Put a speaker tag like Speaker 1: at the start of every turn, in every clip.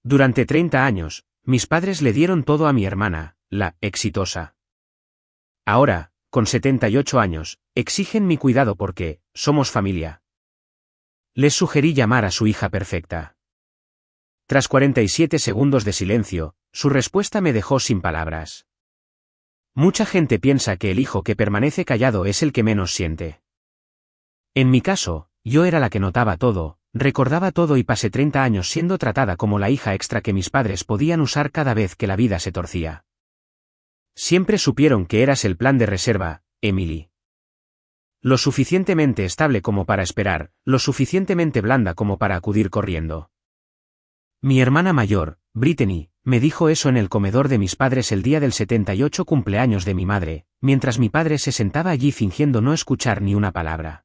Speaker 1: Durante 30 años, mis padres le dieron todo a mi hermana, la exitosa. Ahora, con 78 años, exigen mi cuidado porque somos familia. Les sugerí llamar a su hija perfecta. Tras 47 segundos de silencio, su respuesta me dejó sin palabras. Mucha gente piensa que el hijo que permanece callado es el que menos siente. En mi caso, yo era la que notaba todo, recordaba todo y pasé 30 años siendo tratada como la hija extra que mis padres podían usar cada vez que la vida se torcía. Siempre supieron que eras el plan de reserva, Emily. Lo suficientemente estable como para esperar, lo suficientemente blanda como para acudir corriendo. Mi hermana mayor, Brittany, me dijo eso en el comedor de mis padres el día del 78 cumpleaños de mi madre, mientras mi padre se sentaba allí fingiendo no escuchar ni una palabra.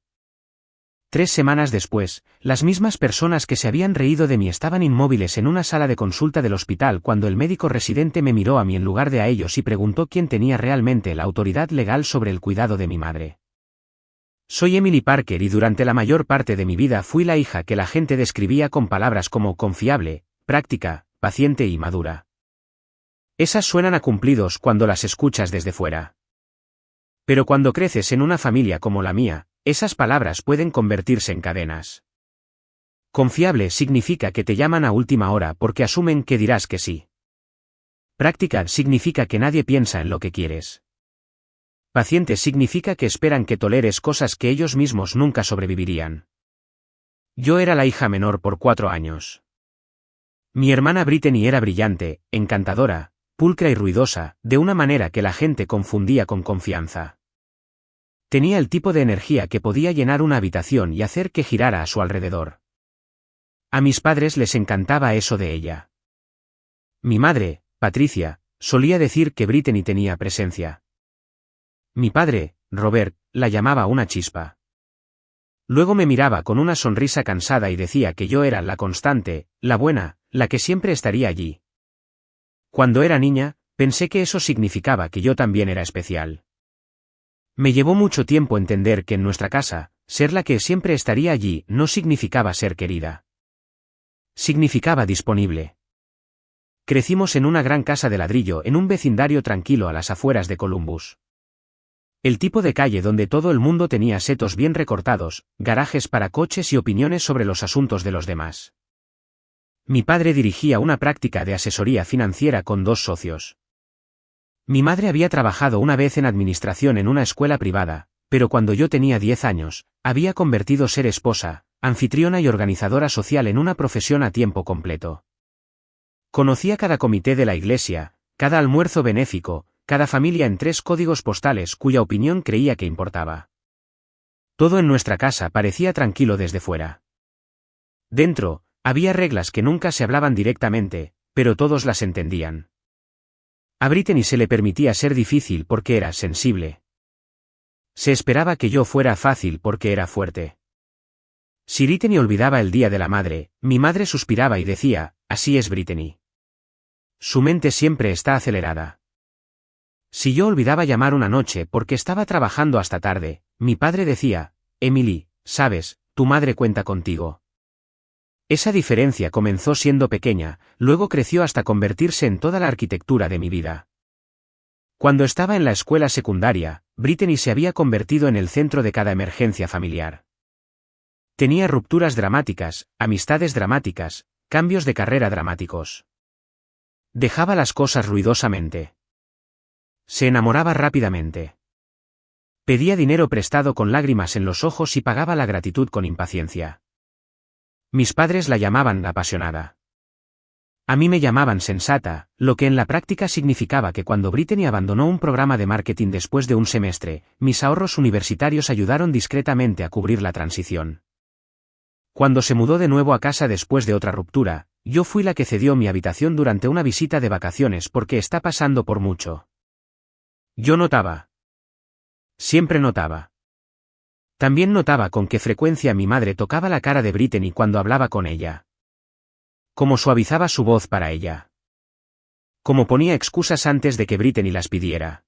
Speaker 1: 3 semanas después, las mismas personas que se habían reído de mí estaban inmóviles en una sala de consulta del hospital cuando el médico residente me miró a mí en lugar de a ellos y preguntó quién tenía realmente la autoridad legal sobre el cuidado de mi madre. Soy Emily Parker y durante la mayor parte de mi vida fui la hija que la gente describía con palabras como confiable, práctica, paciente y madura. Esas suenan a cumplidos cuando las escuchas desde fuera. Pero cuando creces en una familia como la mía, esas palabras pueden convertirse en cadenas. Confiable significa que te llaman a última hora porque asumen que dirás que sí. Práctica significa que nadie piensa en lo que quieres. Paciente significa que esperan que toleres cosas que ellos mismos nunca sobrevivirían. Yo era la hija menor por 4 años. Mi hermana Brittany era brillante, encantadora, pulcra y ruidosa, de una manera que la gente confundía con confianza. Tenía el tipo de energía que podía llenar una habitación y hacer que girara a su alrededor. A mis padres les encantaba eso de ella. Mi madre, Patricia, solía decir que Brittany tenía presencia. Mi padre, Robert, la llamaba una chispa. Luego me miraba con una sonrisa cansada y decía que yo era la constante, la buena, la que siempre estaría allí. Cuando era niña, pensé que eso significaba que yo también era especial. Me llevó mucho tiempo entender que en nuestra casa, ser la que siempre estaría allí no significaba ser querida. Significaba disponible. Crecimos en una gran casa de ladrillo en un vecindario tranquilo a las afueras de Columbus. El tipo de calle donde todo el mundo tenía setos bien recortados, garajes para coches y opiniones sobre los asuntos de los demás. Mi padre dirigía una práctica de asesoría financiera con 2 socios. Mi madre había trabajado una vez en administración en una escuela privada, pero cuando yo tenía 10 años, había convertido ser esposa, anfitriona y organizadora social en una profesión a tiempo completo. Conocía cada comité de la iglesia, cada almuerzo benéfico, cada familia en 3 códigos postales cuya opinión creía que importaba. Todo en nuestra casa parecía tranquilo desde fuera. Dentro, había reglas que nunca se hablaban directamente, pero todos las entendían. A Brittany se le permitía ser difícil porque era sensible. Se esperaba que yo fuera fácil porque era fuerte. Si Brittany olvidaba el Día de la Madre, mi madre suspiraba y decía, así es Brittany. Su mente siempre está acelerada. Si yo olvidaba llamar una noche porque estaba trabajando hasta tarde, mi padre decía, Emily, sabes, tu madre cuenta contigo. Esa diferencia comenzó siendo pequeña, luego creció hasta convertirse en toda la arquitectura de mi vida. Cuando estaba en la escuela secundaria, Brittany se había convertido en el centro de cada emergencia familiar. Tenía rupturas dramáticas, amistades dramáticas, cambios de carrera dramáticos. Dejaba las cosas ruidosamente. Se enamoraba rápidamente. Pedía dinero prestado con lágrimas en los ojos y pagaba la gratitud con impaciencia. Mis padres la llamaban apasionada. A mí me llamaban sensata, lo que en la práctica significaba que cuando Brittany abandonó un programa de marketing después de un semestre, mis ahorros universitarios ayudaron discretamente a cubrir la transición. Cuando se mudó de nuevo a casa después de otra ruptura, yo fui la que cedió mi habitación durante una visita de vacaciones porque está pasando por mucho. Yo notaba. Siempre notaba. También notaba con qué frecuencia mi madre tocaba la cara de Brittany cuando hablaba con ella. Cómo suavizaba su voz para ella. Cómo ponía excusas antes de que Brittany las pidiera.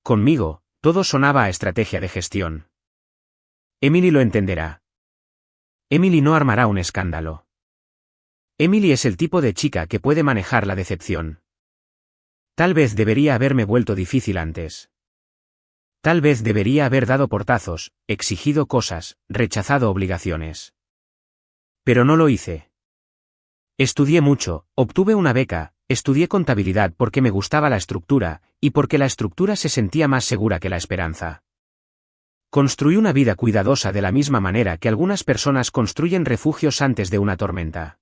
Speaker 1: Conmigo, todo sonaba a estrategia de gestión. Emily lo entenderá. Emily no armará un escándalo. Emily es el tipo de chica que puede manejar la decepción. Tal vez debería haberme vuelto difícil antes. Tal vez debería haber dado portazos, exigido cosas, rechazado obligaciones. Pero no lo hice. Estudié mucho, obtuve una beca, estudié contabilidad porque me gustaba la estructura, y porque la estructura se sentía más segura que la esperanza. Construí una vida cuidadosa de la misma manera que algunas personas construyen refugios antes de una tormenta.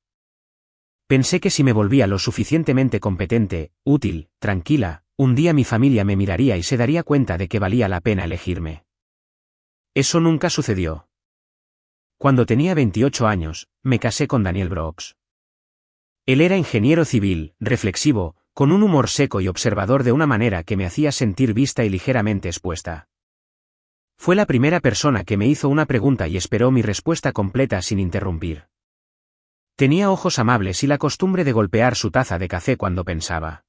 Speaker 1: Pensé que si me volvía lo suficientemente competente, útil, tranquila, un día mi familia me miraría y se daría cuenta de que valía la pena elegirme. Eso nunca sucedió. Cuando tenía 28 años, me casé con Daniel Brooks. Él era ingeniero civil, reflexivo, con un humor seco y observador de una manera que me hacía sentir vista y ligeramente expuesta. Fue la primera persona que me hizo una pregunta y esperó mi respuesta completa sin interrumpir. Tenía ojos amables y la costumbre de golpear su taza de café cuando pensaba.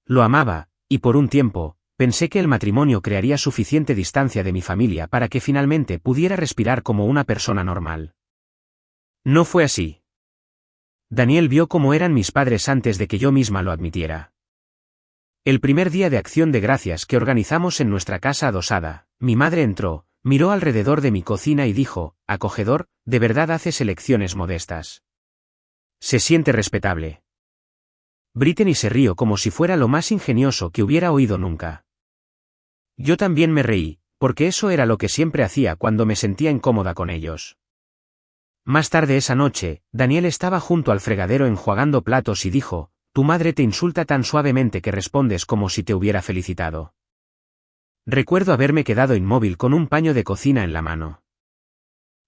Speaker 1: Lo amaba, y por un tiempo, pensé que el matrimonio crearía suficiente distancia de mi familia para que finalmente pudiera respirar como una persona normal. No fue así. Daniel vio cómo eran mis padres antes de que yo misma lo admitiera. El primer día de Acción de Gracias que organizamos en nuestra casa adosada, mi madre entró, miró alrededor de mi cocina y dijo, acogedor, de verdad haces elecciones modestas. Se siente respetable. Brittany se rió como si fuera lo más ingenioso que hubiera oído nunca. Yo también me reí, porque eso era lo que siempre hacía cuando me sentía incómoda con ellos. Más tarde esa noche, Daniel estaba junto al fregadero enjuagando platos y dijo, tu madre te insulta tan suavemente que respondes como si te hubiera felicitado. Recuerdo haberme quedado inmóvil con un paño de cocina en la mano.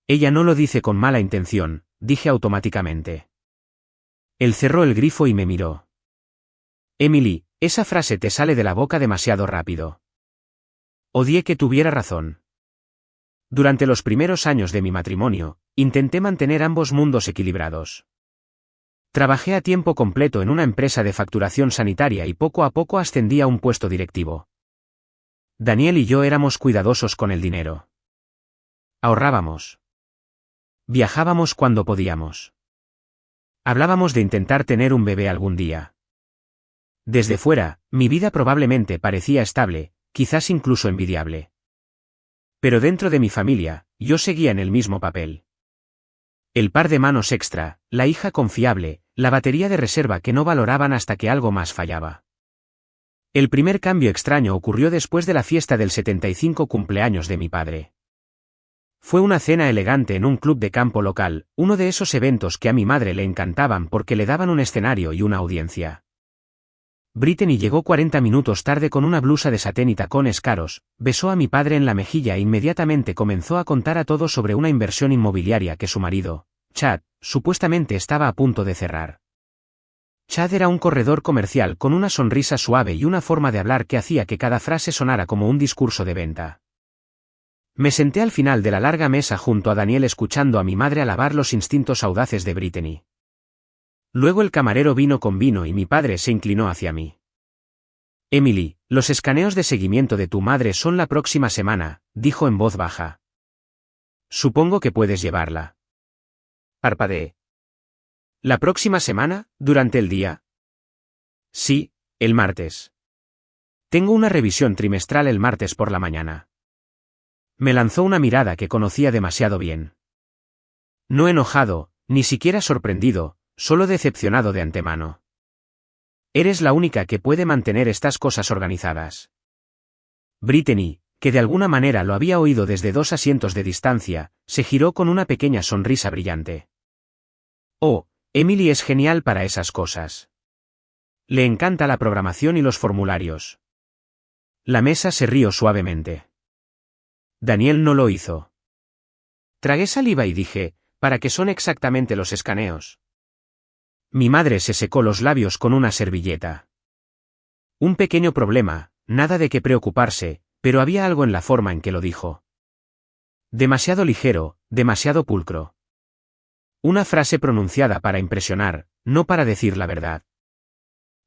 Speaker 1: Ella no lo dice con mala intención, dije automáticamente. Él cerró el grifo y me miró. Emily, esa frase te sale de la boca demasiado rápido. Odié que tuviera razón. Durante los primeros años de mi matrimonio, intenté mantener ambos mundos equilibrados. Trabajé a tiempo completo en una empresa de facturación sanitaria y poco a poco ascendí a un puesto directivo. Daniel y yo éramos cuidadosos con el dinero. Ahorrábamos. Viajábamos cuando podíamos. Hablábamos de intentar tener un bebé algún día. Desde fuera, mi vida probablemente parecía estable, quizás incluso envidiable. Pero dentro de mi familia, yo seguía en el mismo papel. El par de manos extra, la hija confiable, la batería de reserva que no valoraban hasta que algo más fallaba. El primer cambio extraño ocurrió después de la fiesta del 75 cumpleaños de mi padre. Fue una cena elegante en un club de campo local, uno de esos eventos que a mi madre le encantaban porque le daban un escenario y una audiencia. Brittany llegó 40 minutos tarde con una blusa de satén y tacones caros, besó a mi padre en la mejilla e inmediatamente comenzó a contar a todos sobre una inversión inmobiliaria que su marido, Chad, supuestamente estaba a punto de cerrar. Chad era un corredor comercial con una sonrisa suave y una forma de hablar que hacía que cada frase sonara como un discurso de venta. Me senté al final de la larga mesa junto a Daniel escuchando a mi madre alabar los instintos audaces de Brittany. Luego el camarero vino con vino y mi padre se inclinó hacia mí. Emily, los escaneos de seguimiento de tu madre son la próxima semana, dijo en voz baja. Supongo que puedes llevarla. Parpadeé. ¿La próxima semana, durante el día? Sí, el martes. Tengo una revisión trimestral el martes por la mañana. Me lanzó una mirada que conocía demasiado bien. No enojado, ni siquiera sorprendido, solo decepcionado de antemano. Eres la única que puede mantener estas cosas organizadas. Brittany, que de alguna manera lo había oído desde 2 asientos de distancia, se giró con una pequeña sonrisa brillante. Oh, Emily es genial para esas cosas. Le encanta la programación y los formularios. La mesa se rió suavemente. Daniel no lo hizo. Tragué saliva y dije, ¿para qué son exactamente los escaneos? Mi madre se secó los labios con una servilleta. Un pequeño problema, nada de qué preocuparse, pero había algo en la forma en que lo dijo. Demasiado ligero, demasiado pulcro. Una frase pronunciada para impresionar, no para decir la verdad.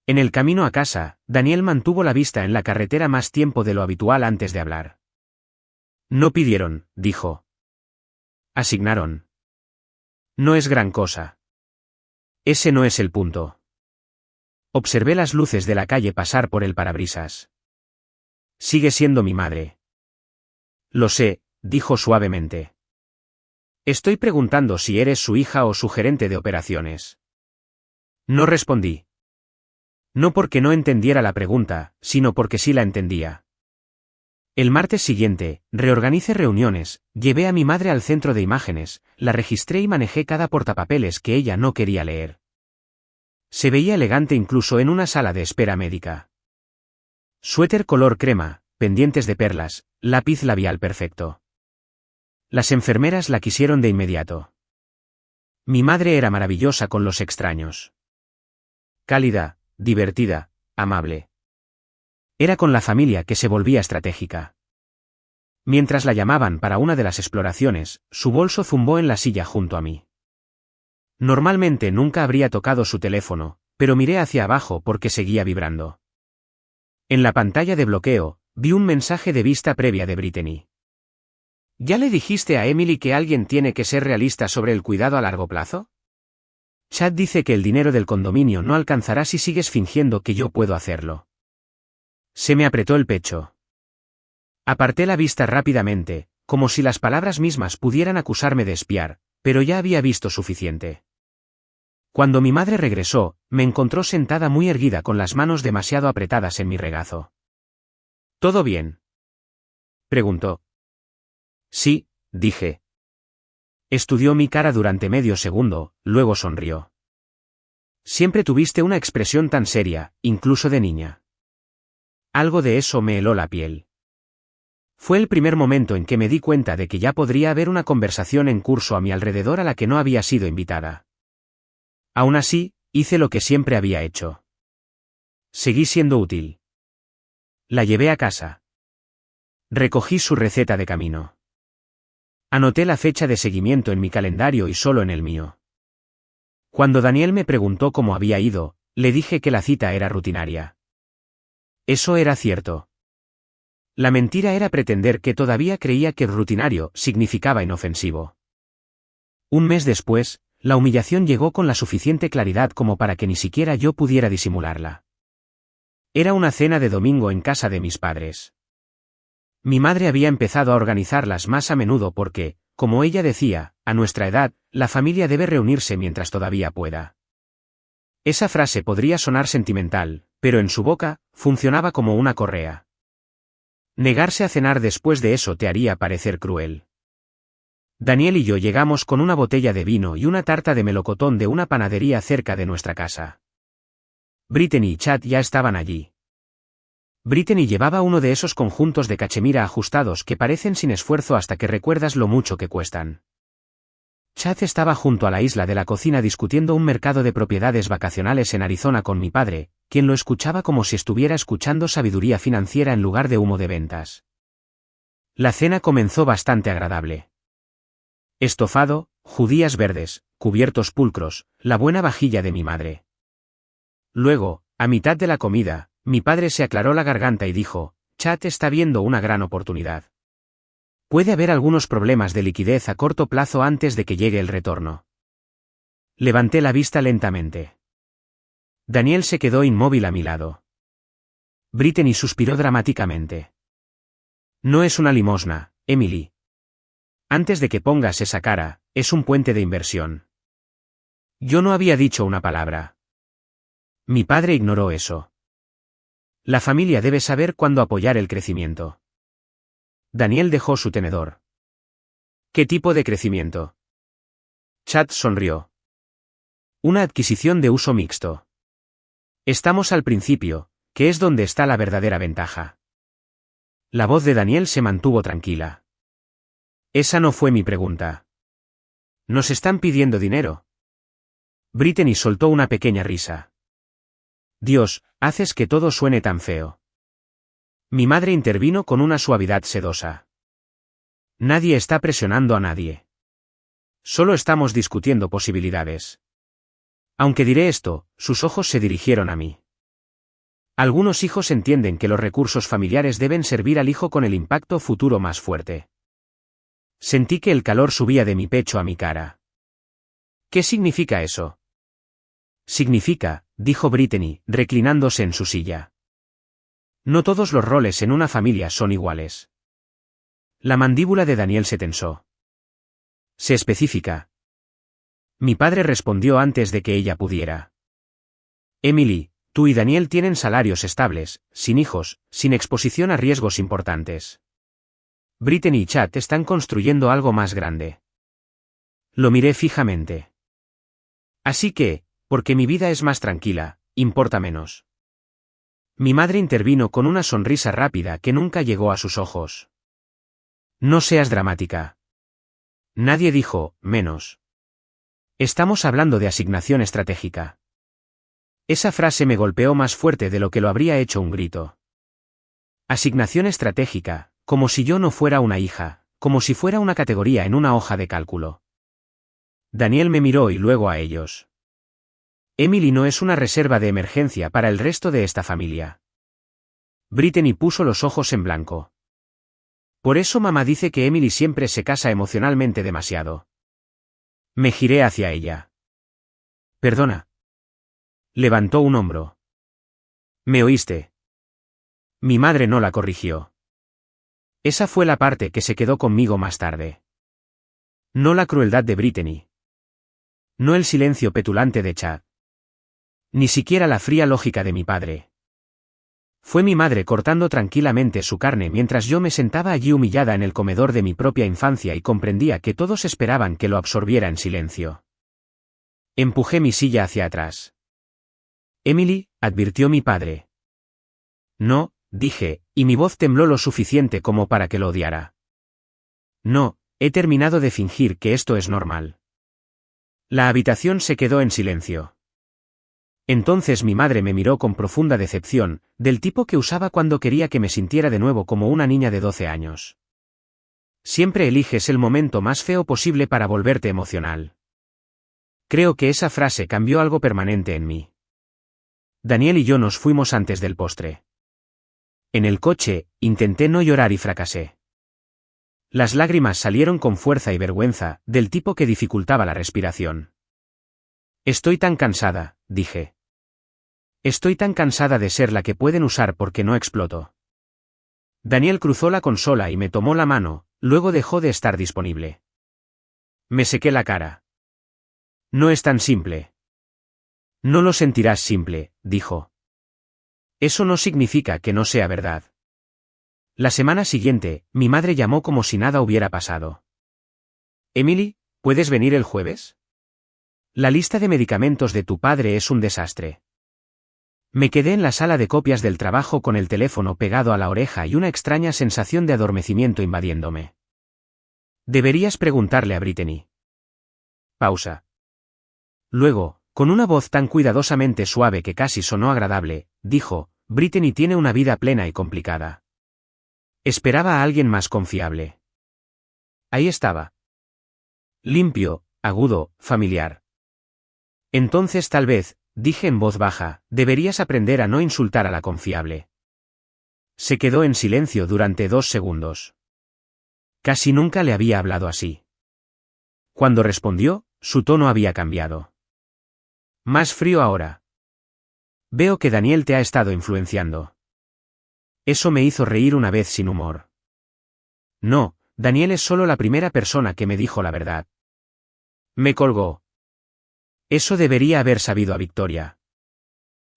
Speaker 1: En el camino a casa, Daniel mantuvo la vista en la carretera más tiempo de lo habitual antes de hablar. No pidieron, dijo. Asignaron. No es gran cosa. Ese no es el punto. Observé las luces de la calle pasar por el parabrisas. Sigue siendo mi madre. Lo sé, dijo suavemente. Estoy preguntando si eres su hija o su gerente de operaciones. No respondí. No porque no entendiera la pregunta, sino porque sí la entendía. El martes siguiente, reorganicé reuniones, llevé a mi madre al centro de imágenes, la registré y manejé cada portapapeles que ella no quería leer. Se veía elegante incluso en una sala de espera médica. Suéter color crema, pendientes de perlas, lápiz labial perfecto. Las enfermeras la quisieron de inmediato. Mi madre era maravillosa con los extraños. Cálida, divertida, amable. Era con la familia que se volvía estratégica. Mientras la llamaban para una de las exploraciones, su bolso zumbó en la silla junto a mí. Normalmente nunca habría tocado su teléfono, pero miré hacia abajo porque seguía vibrando. En la pantalla de bloqueo, vi un mensaje de vista previa de Brittany. ¿Ya le dijiste a Emily que alguien tiene que ser realista sobre el cuidado a largo plazo? Chad dice que el dinero del condominio no alcanzará si sigues fingiendo que yo puedo hacerlo. Se me apretó el pecho. Aparté la vista rápidamente, como si las palabras mismas pudieran acusarme de espiar, pero ya había visto suficiente. Cuando mi madre regresó, me encontró sentada muy erguida con las manos demasiado apretadas en mi regazo. ¿Todo bien?, preguntó. Sí, dije. Estudió mi cara durante medio segundo, luego sonrió. Siempre tuviste una expresión tan seria, incluso de niña. Algo de eso me heló la piel. Fue el primer momento en que me di cuenta de que ya podría haber una conversación en curso a mi alrededor a la que no había sido invitada. Aún así, hice lo que siempre había hecho. Seguí siendo útil. La llevé a casa. Recogí su receta de camino. Anoté la fecha de seguimiento en mi calendario y solo en el mío. Cuando Daniel me preguntó cómo había ido, le dije que la cita era rutinaria. Eso era cierto. La mentira era pretender que todavía creía que rutinario significaba inofensivo. Un mes después, la humillación llegó con la suficiente claridad como para que ni siquiera yo pudiera disimularla. Era una cena de domingo en casa de mis padres. Mi madre había empezado a organizarlas más a menudo porque, como ella decía, a nuestra edad, la familia debe reunirse mientras todavía pueda. Esa frase podría sonar sentimental, pero en su boca, funcionaba como una correa. Negarse a cenar después de eso te haría parecer cruel. Daniel y yo llegamos con una botella de vino y una tarta de melocotón de una panadería cerca de nuestra casa. Brittany y Chad ya estaban allí. Brittany llevaba uno de esos conjuntos de cachemira ajustados que parecen sin esfuerzo hasta que recuerdas lo mucho que cuestan. Chad estaba junto a la isla de la cocina discutiendo un mercado de propiedades vacacionales en Arizona con mi padre, quien lo escuchaba como si estuviera escuchando sabiduría financiera en lugar de humo de ventas. La cena comenzó bastante agradable. Estofado, judías verdes, cubiertos pulcros, la buena vajilla de mi madre. Luego, a mitad de la comida, mi padre se aclaró la garganta y dijo, Chad está viendo una gran oportunidad. Puede haber algunos problemas de liquidez a corto plazo antes de que llegue el retorno. Levanté la vista lentamente. Daniel se quedó inmóvil a mi lado. Brittany suspiró dramáticamente. No es una limosna, Emily. Antes de que pongas esa cara, es un puente de inversión. Yo no había dicho una palabra. Mi padre ignoró eso. La familia debe saber cuándo apoyar el crecimiento. Daniel dejó su tenedor. ¿Qué tipo de crecimiento? Chad sonrió. Una adquisición de uso mixto. Estamos al principio, que es donde está la verdadera ventaja. La voz de Daniel se mantuvo tranquila. Esa no fue mi pregunta. ¿Nos están pidiendo dinero? Brittany soltó una pequeña risa. Dios, haces que todo suene tan feo. Mi madre intervino con una suavidad sedosa. Nadie está presionando a nadie. Solo estamos discutiendo posibilidades. Aunque diré esto, sus ojos se dirigieron a mí. Algunos hijos entienden que los recursos familiares deben servir al hijo con el impacto futuro más fuerte. Sentí que el calor subía de mi pecho a mi cara. ¿Qué significa eso? Significa, dijo Brittany, reclinándose en su silla. No todos los roles en una familia son iguales. La mandíbula de Daniel se tensó. Se especifica. Mi padre respondió antes de que ella pudiera. Emily, tú y Daniel tienen salarios estables, sin hijos, sin exposición a riesgos importantes. Brittany y Chad están construyendo algo más grande. Lo miré fijamente. Así que, porque mi vida es más tranquila, importa menos. Mi madre intervino con una sonrisa rápida que nunca llegó a sus ojos. No seas dramática. Nadie dijo, menos. Estamos hablando de asignación estratégica. Esa frase me golpeó más fuerte de lo que lo habría hecho un grito. Asignación estratégica, como si yo no fuera una hija, como si fuera una categoría en una hoja de cálculo. Daniel me miró y luego a ellos. Emily no es una reserva de emergencia para el resto de esta familia. Brittany puso los ojos en blanco. Por eso mamá dice que Emily siempre se casa emocionalmente demasiado. Me giré hacia ella. Perdona. Levantó un hombro. ¿Me oíste? Mi madre no la corrigió. Esa fue la parte que se quedó conmigo más tarde. No la crueldad de Brittany. No el silencio petulante de Chad. Ni siquiera la fría lógica de mi padre. Fue mi madre cortando tranquilamente su carne mientras yo me sentaba allí humillada en el comedor de mi propia infancia y comprendía que todos esperaban que lo absorbiera en silencio. Empujé mi silla hacia atrás. Emily, advirtió mi padre. No, dije, y mi voz tembló lo suficiente como para que lo odiara. No, he terminado de fingir que esto es normal. La habitación se quedó en silencio. Entonces mi madre me miró con profunda decepción, del tipo que usaba cuando quería que me sintiera de nuevo como una niña de 12 años. Siempre eliges el momento más feo posible para volverte emocional. Creo que esa frase cambió algo permanente en mí. Daniel y yo nos fuimos antes del postre. En el coche, intenté no llorar y fracasé. Las lágrimas salieron con fuerza y vergüenza, del tipo que dificultaba la respiración. Estoy tan cansada, dije. Estoy tan cansada de ser la que pueden usar porque no exploto. Daniel cruzó la consola y me tomó la mano, luego dejó de estar disponible. Me sequé la cara. No es tan simple. No lo sentirás simple, dijo. Eso no significa que no sea verdad. La semana siguiente, mi madre llamó como si nada hubiera pasado. Emily, ¿puedes venir el jueves? La lista de medicamentos de tu padre es un desastre. Me quedé en la sala de copias del trabajo con el teléfono pegado a la oreja y una extraña sensación de adormecimiento invadiéndome. Deberías preguntarle a Brittany. Pausa. Luego, con una voz tan cuidadosamente suave que casi sonó agradable, dijo, Brittany tiene una vida plena y complicada. Esperaba a alguien más confiable. Ahí estaba. Limpio, agudo, familiar. Entonces tal vez, dije en voz baja, deberías aprender a no insultar a la confiable. Se quedó en silencio durante 2 segundos. Casi nunca le había hablado así. Cuando respondió, su tono había cambiado. Más frío ahora. Veo que Daniel te ha estado influenciando. Eso me hizo reír una vez sin humor. No, Daniel es solo la primera persona que me dijo la verdad. Me colgó. Eso debería haber sabido a Victoria.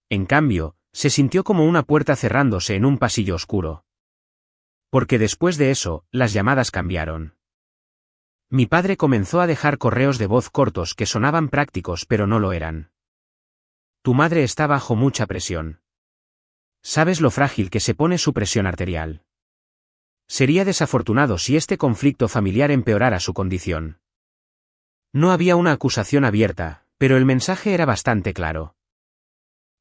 Speaker 1: En cambio, se sintió como una puerta cerrándose en un pasillo oscuro. Porque después de eso, las llamadas cambiaron. Mi padre comenzó a dejar correos de voz cortos que sonaban prácticos pero no lo eran. Tu madre está bajo mucha presión. Sabes lo frágil que se pone su presión arterial. Sería desafortunado si este conflicto familiar empeorara su condición. No había una acusación abierta, pero el mensaje era bastante claro.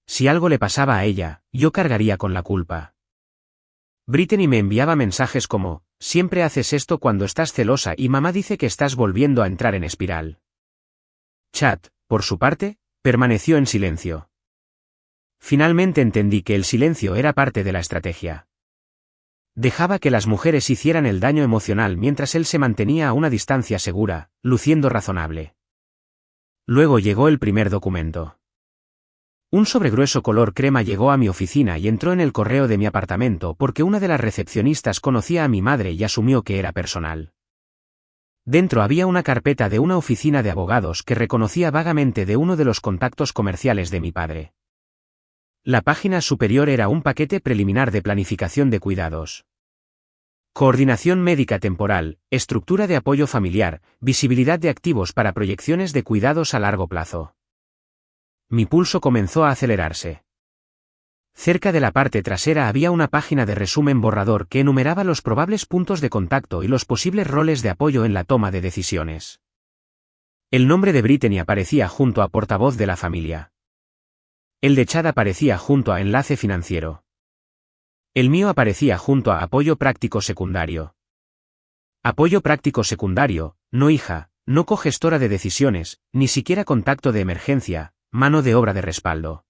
Speaker 1: Si algo le pasaba a ella, yo cargaría con la culpa. Brittany me enviaba mensajes como, siempre haces esto cuando estás celosa y mamá dice que estás volviendo a entrar en espiral. Chad, por su parte, permaneció en silencio. Finalmente entendí que el silencio era parte de la estrategia. Dejaba que las mujeres hicieran el daño emocional mientras él se mantenía a una distancia segura, luciendo razonable. Luego llegó el primer documento. Un sobregrueso color crema llegó a mi oficina y entró en el correo de mi apartamento porque una de las recepcionistas conocía a mi madre y asumió que era personal. Dentro había una carpeta de una oficina de abogados que reconocía vagamente de uno de los contactos comerciales de mi padre. La página superior era un paquete preliminar de planificación de cuidados. Coordinación médica temporal, estructura de apoyo familiar, visibilidad de activos para proyecciones de cuidados a largo plazo. Mi pulso comenzó a acelerarse. Cerca de la parte trasera había una página de resumen borrador que enumeraba los probables puntos de contacto y los posibles roles de apoyo en la toma de decisiones. El nombre de Brittany aparecía junto a portavoz de la familia. El de Chad aparecía junto a enlace financiero. El mío aparecía junto a apoyo práctico secundario. Apoyo práctico secundario, no hija, no cogestora de decisiones, ni siquiera contacto de emergencia, mano de obra de respaldo.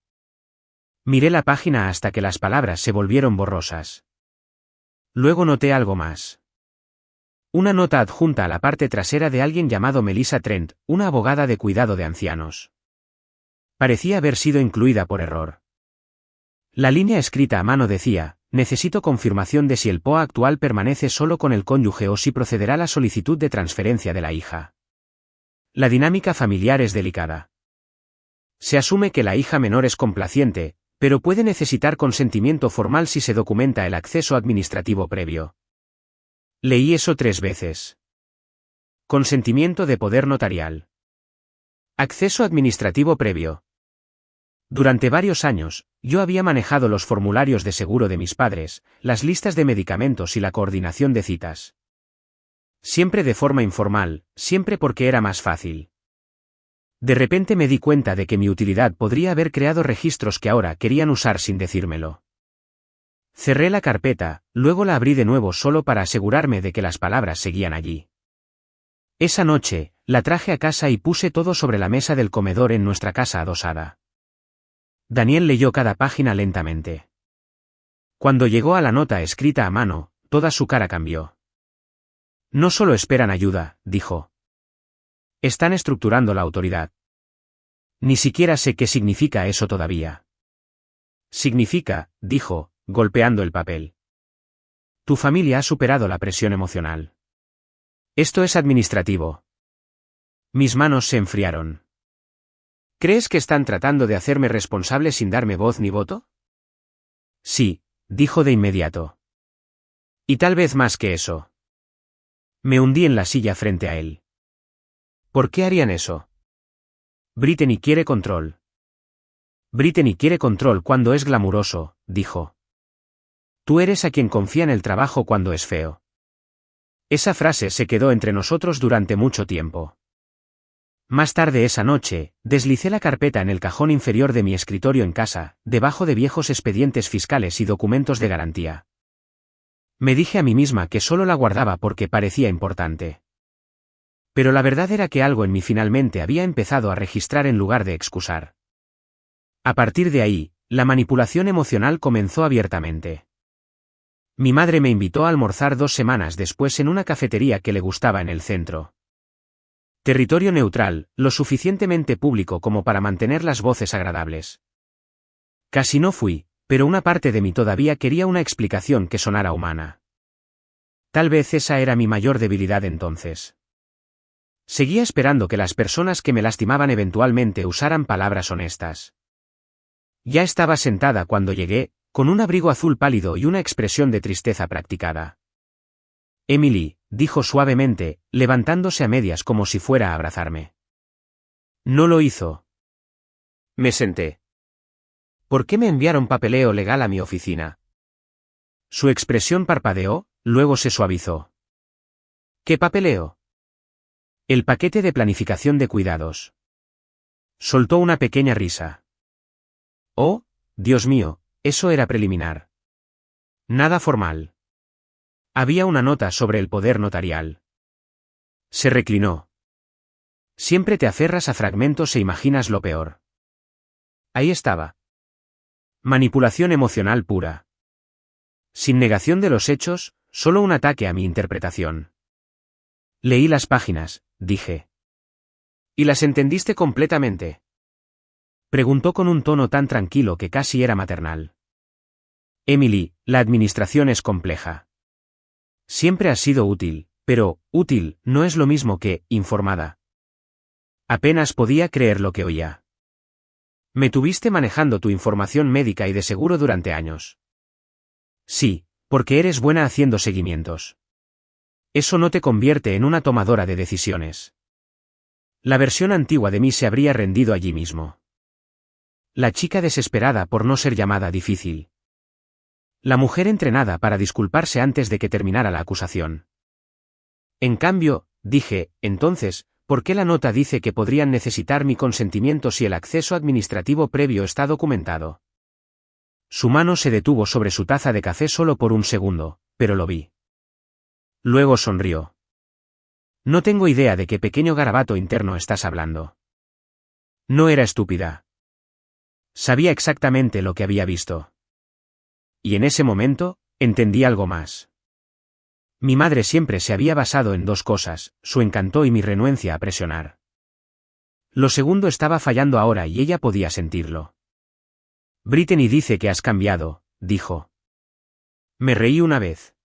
Speaker 1: Miré la página hasta que las palabras se volvieron borrosas. Luego noté algo más. Una nota adjunta a la parte trasera de alguien llamado Melissa Trent, una abogada de cuidado de ancianos. Parecía haber sido incluida por error. La línea escrita a mano decía: necesito confirmación de si el POA actual permanece solo con el cónyuge o si procederá la solicitud de transferencia de la hija. La dinámica familiar es delicada. Se asume que la hija menor es complaciente, pero puede necesitar consentimiento formal si se documenta el acceso administrativo previo. Leí eso 3 veces. Consentimiento de poder notarial. Acceso administrativo previo. Durante varios años, yo había manejado los formularios de seguro de mis padres, las listas de medicamentos y la coordinación de citas. Siempre de forma informal, siempre porque era más fácil. De repente me di cuenta de que mi utilidad podría haber creado registros que ahora querían usar sin decírmelo. Cerré la carpeta, luego la abrí de nuevo solo para asegurarme de que las palabras seguían allí. Esa noche, la traje a casa y puse todo sobre la mesa del comedor en nuestra casa adosada. Daniel leyó cada página lentamente. Cuando llegó a la nota escrita a mano, toda su cara cambió. No solo esperan ayuda, dijo. Están estructurando la autoridad. Ni siquiera sé qué significa eso todavía. Significa, dijo, golpeando el papel. Tu familia ha superado la presión emocional. Esto es administrativo. Mis manos se enfriaron. ¿Crees que están tratando de hacerme responsable sin darme voz ni voto? Sí, dijo de inmediato. Y tal vez más que eso. Me hundí en la silla frente a él. ¿Por qué harían eso? Brittany quiere control. Brittany quiere control cuando es glamuroso, dijo. Tú eres a quien confía en el trabajo cuando es feo. Esa frase se quedó entre nosotros durante mucho tiempo. Más tarde esa noche, deslicé la carpeta en el cajón inferior de mi escritorio en casa, debajo de viejos expedientes fiscales y documentos de garantía. Me dije a mí misma que solo la guardaba porque parecía importante. Pero la verdad era que algo en mí finalmente había empezado a registrar en lugar de excusar. A partir de ahí, la manipulación emocional comenzó abiertamente. Mi madre me invitó a almorzar 2 semanas después en una cafetería que le gustaba en el centro. Territorio neutral, lo suficientemente público como para mantener las voces agradables. Casi no fui, pero una parte de mí todavía quería una explicación que sonara humana. Tal vez esa era mi mayor debilidad entonces. Seguía esperando que las personas que me lastimaban eventualmente usaran palabras honestas. Ya estaba sentada cuando llegué, con un abrigo azul pálido y una expresión de tristeza practicada. Emily, dijo suavemente, levantándose a medias como si fuera a abrazarme. No lo hizo. Me senté. ¿Por qué me enviaron papeleo legal a mi oficina? Su expresión parpadeó, luego se suavizó. ¿Qué papeleo? El paquete de planificación de cuidados. Soltó una pequeña risa. Oh, Dios mío, eso era preliminar. Nada formal. Había una nota sobre el poder notarial. Se reclinó. Siempre te aferras a fragmentos e imaginas lo peor. Ahí estaba. Manipulación emocional pura. Sin negación de los hechos, solo un ataque a mi interpretación. Leí las páginas, dije. ¿Y las entendiste completamente? Preguntó con un tono tan tranquilo que casi era maternal. Emily, la administración es compleja. Siempre has sido útil, pero, útil, no es lo mismo que, informada. Apenas podía creer lo que oía. Me tuviste manejando tu información médica y de seguro durante años. Sí, porque eres buena haciendo seguimientos. Eso no te convierte en una tomadora de decisiones. La versión antigua de mí se habría rendido allí mismo. La chica desesperada por no ser llamada difícil. La mujer entrenada para disculparse antes de que terminara la acusación. En cambio, dije, entonces, ¿por qué la nota dice que podrían necesitar mi consentimiento si el acceso administrativo previo está documentado? Su mano se detuvo sobre su taza de café solo por un segundo, pero lo vi. Luego sonrió. No tengo idea de qué pequeño garabato interno estás hablando. No era estúpida. Sabía exactamente lo que había visto. Y en ese momento, entendí algo más. Mi madre siempre se había basado en dos cosas, su encanto y mi renuencia a presionar. Lo segundo estaba fallando ahora y ella podía sentirlo. Brittany dice que has cambiado, dijo. Me reí una vez.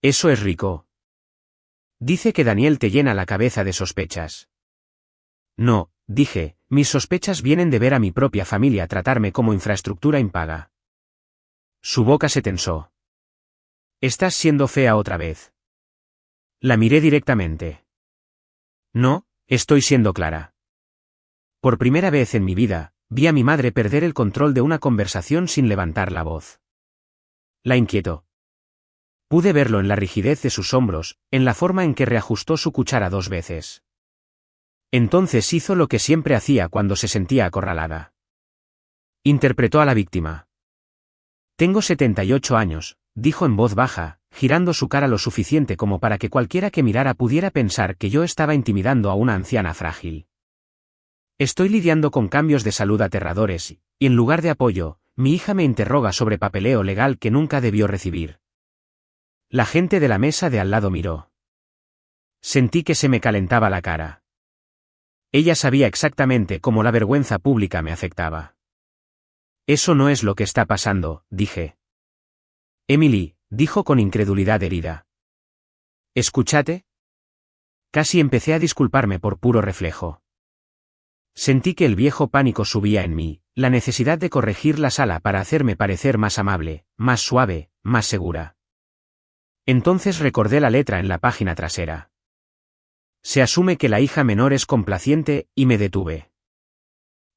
Speaker 1: Eso es rico. Dice que Daniel te llena la cabeza de sospechas. No, dije, mis sospechas vienen de ver a mi propia familia tratarme como infraestructura impaga. Su boca se tensó. Estás siendo fea otra vez. La miré directamente. No, estoy siendo clara. Por primera vez en mi vida, vi a mi madre perder el control de una conversación sin levantar la voz. La inquietó. Pude verlo en la rigidez de sus hombros, en la forma en que reajustó su cuchara 2 veces. Entonces hizo lo que siempre hacía cuando se sentía acorralada. Interpretó a la víctima. Tengo 78 años, dijo en voz baja, girando su cara lo suficiente como para que cualquiera que mirara pudiera pensar que yo estaba intimidando a una anciana frágil. Estoy lidiando con cambios de salud aterradores y, en lugar de apoyo, mi hija me interroga sobre papeleo legal que nunca debió recibir. La gente de la mesa de al lado miró. Sentí que se me calentaba la cara. Ella sabía exactamente cómo la vergüenza pública me afectaba. Eso no es lo que está pasando, dije. Emily, dijo con incredulidad herida. ¿Escúchate? Casi empecé a disculparme por puro reflejo. Sentí que el viejo pánico subía en mí, la necesidad de corregir la sala para hacerme parecer más amable, más suave, más segura. Entonces recordé la letra en la página trasera. Se asume que la hija menor es complaciente, y me detuve.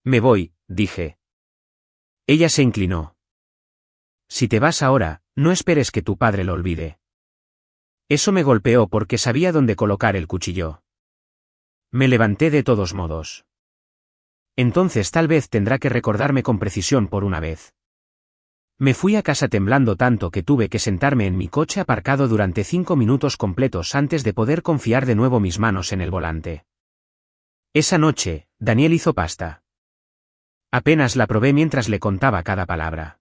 Speaker 1: Me voy, dije. Ella se inclinó. Si te vas ahora, no esperes que tu padre lo olvide. Eso me golpeó porque sabía dónde colocar el cuchillo. Me levanté de todos modos. Entonces tal vez tendrá que recordarme con precisión por una vez. Me fui a casa temblando tanto que tuve que sentarme en mi coche aparcado durante 5 minutos completos antes de poder confiar de nuevo mis manos en el volante. Esa noche, Daniel hizo pasta. Apenas la probé mientras le contaba cada palabra.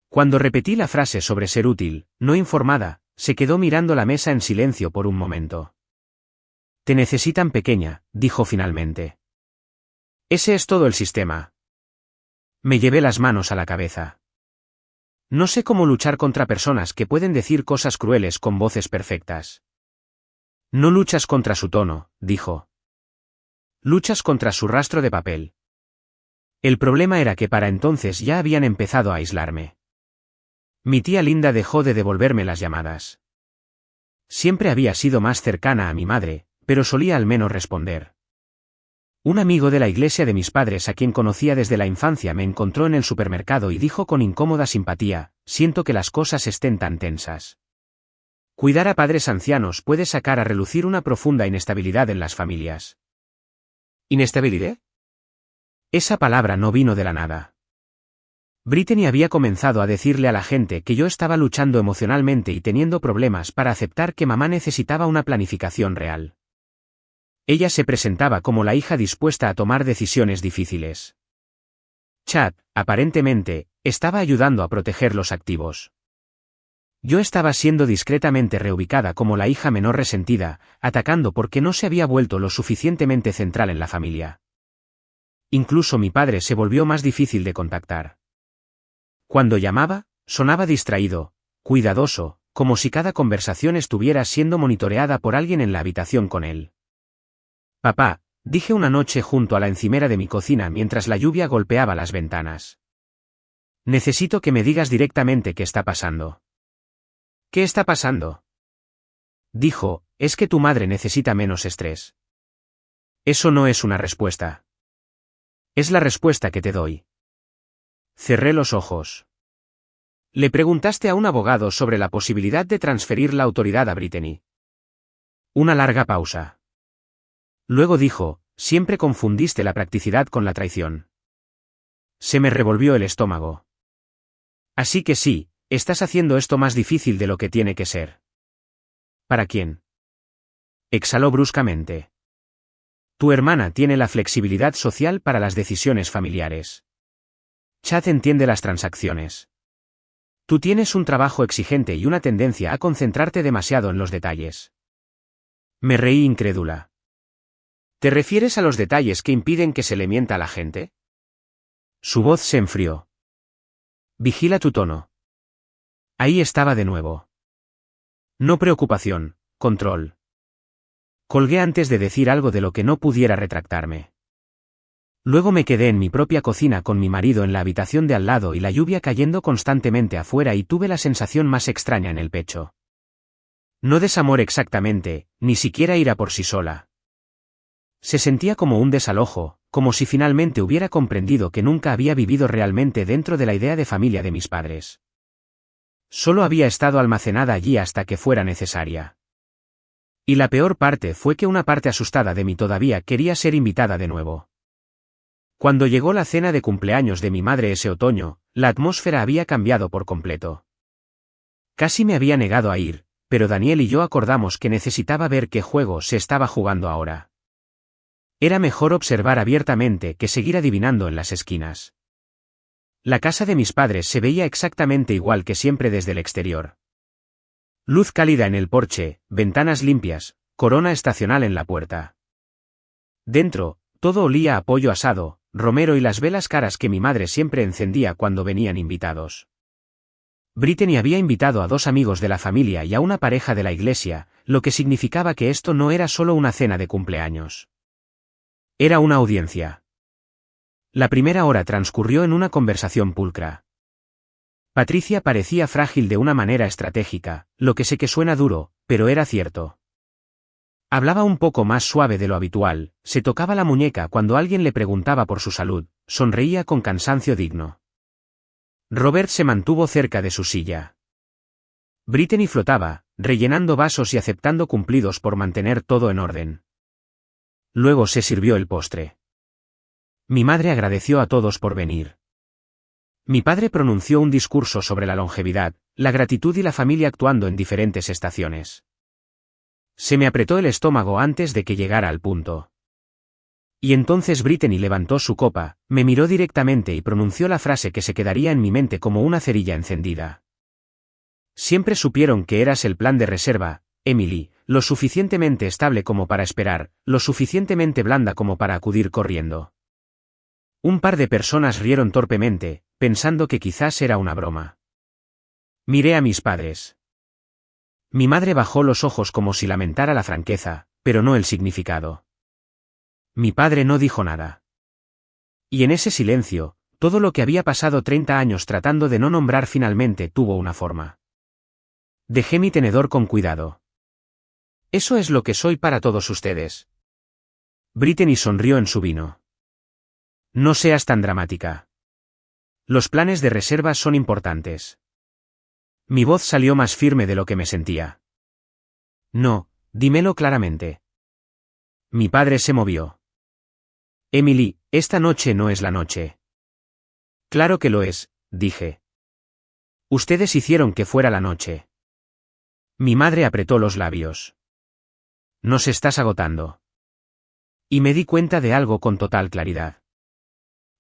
Speaker 1: Cuando repetí la frase sobre ser útil, no informada, se quedó mirando la mesa en silencio por un momento. Te necesitan pequeña, dijo finalmente. Ese es todo el sistema. Me llevé las manos a la cabeza. No sé cómo luchar contra personas que pueden decir cosas crueles con voces perfectas. No luchas contra su tono, dijo. Luchas contra su rastro de papel. El problema era que para entonces ya habían empezado a aislarme. Mi tía Linda dejó de devolverme las llamadas. Siempre había sido más cercana a mi madre, pero solía al menos responder. Un amigo de la iglesia de mis padres a quien conocía desde la infancia me encontró en el supermercado y dijo con incómoda simpatía, siento que las cosas estén tan tensas. Cuidar a padres ancianos puede sacar a relucir una profunda inestabilidad en las familias. ¿Inestabilidad? Esa palabra no vino de la nada. Brittany había comenzado a decirle a la gente que yo estaba luchando emocionalmente y teniendo problemas para aceptar que mamá necesitaba una planificación real. Ella se presentaba como la hija dispuesta a tomar decisiones difíciles. Chad, aparentemente, estaba ayudando a proteger los activos. Yo estaba siendo discretamente reubicada como la hija menor resentida, atacando porque no se había vuelto lo suficientemente central en la familia. Incluso mi padre se volvió más difícil de contactar. Cuando llamaba, sonaba distraído, cuidadoso, como si cada conversación estuviera siendo monitoreada por alguien en la habitación con él. Papá, dije una noche junto a la encimera de mi cocina mientras la lluvia golpeaba las ventanas. Necesito que me digas directamente qué está pasando. ¿Qué está pasando? Dijo, es que tu madre necesita menos estrés. Eso no es una respuesta. Es la respuesta que te doy. Cerré los ojos. Le preguntaste a un abogado sobre la posibilidad de transferir la autoridad a Brittany. Una larga pausa. Luego dijo, siempre confundiste la practicidad con la traición. Se me revolvió el estómago. Así que sí, estás haciendo esto más difícil de lo que tiene que ser. ¿Para quién? Exhaló bruscamente. Tu hermana tiene la flexibilidad social para las decisiones familiares. Chad entiende las transacciones. Tú tienes un trabajo exigente y una tendencia a concentrarte demasiado en los detalles. Me reí incrédula. ¿Te refieres a los detalles que impiden que se le mienta a la gente? Su voz se enfrió. Vigila tu tono. Ahí estaba de nuevo. No preocupación, control. Colgué antes de decir algo de lo que no pudiera retractarme. Luego me quedé en mi propia cocina con mi marido en la habitación de al lado y la lluvia cayendo constantemente afuera y tuve la sensación más extraña en el pecho. No desamor exactamente, ni siquiera ira por sí sola. Se sentía como un desalojo, como si finalmente hubiera comprendido que nunca había vivido realmente dentro de la idea de familia de mis padres. Solo había estado almacenada allí hasta que fuera necesaria. Y la peor parte fue que una parte asustada de mí todavía quería ser invitada de nuevo. Cuando llegó la cena de cumpleaños de mi madre ese otoño, la atmósfera había cambiado por completo. Casi me había negado a ir, pero Daniel y yo acordamos que necesitaba ver qué juego se estaba jugando ahora. Era mejor observar abiertamente que seguir adivinando en las esquinas. La casa de mis padres se veía exactamente igual que siempre desde el exterior. Luz cálida en el porche, ventanas limpias, corona estacional en la puerta. Dentro, todo olía a pollo asado, romero y las velas caras que mi madre siempre encendía cuando venían invitados. Brittany había invitado a 2 amigos de la familia y a una pareja de la iglesia, lo que significaba que esto no era solo una cena de cumpleaños. Era una audiencia. La primera hora transcurrió en una conversación pulcra. Patricia parecía frágil de una manera estratégica, lo que sé que suena duro, pero era cierto. Hablaba un poco más suave de lo habitual, se tocaba la muñeca cuando alguien le preguntaba por su salud, sonreía con cansancio digno. Robert se mantuvo cerca de su silla. Brittany flotaba, rellenando vasos y aceptando cumplidos por mantener todo en orden. Luego se sirvió el postre. Mi madre agradeció a todos por venir. Mi padre pronunció un discurso sobre la longevidad, la gratitud y la familia actuando en diferentes estaciones. Se me apretó el estómago antes de que llegara al punto. Y entonces Brittany levantó su copa, me miró directamente y pronunció la frase que se quedaría en mi mente como una cerilla encendida. Siempre supieron que eras el plan de reserva, Emily, lo suficientemente estable como para esperar, lo suficientemente blanda como para acudir corriendo. Un par de personas rieron torpemente, pensando que quizás era una broma. Miré a mis padres. Mi madre bajó los ojos como si lamentara la franqueza, pero no el significado. Mi padre no dijo nada. Y en ese silencio, todo lo que había pasado 30 años tratando de no nombrar finalmente tuvo una forma. Dejé mi tenedor con cuidado. Eso es lo que soy para todos ustedes. Brittany sonrió en su vino. No seas tan dramática. Los planes de reserva son importantes. Mi voz salió más firme de lo que me sentía. No, dímelo claramente. Mi padre se movió. Emily, esta noche no es la noche. Claro que lo es, dije. Ustedes hicieron que fuera la noche. Mi madre apretó los labios. Nos estás agotando. Y me di cuenta de algo con total claridad.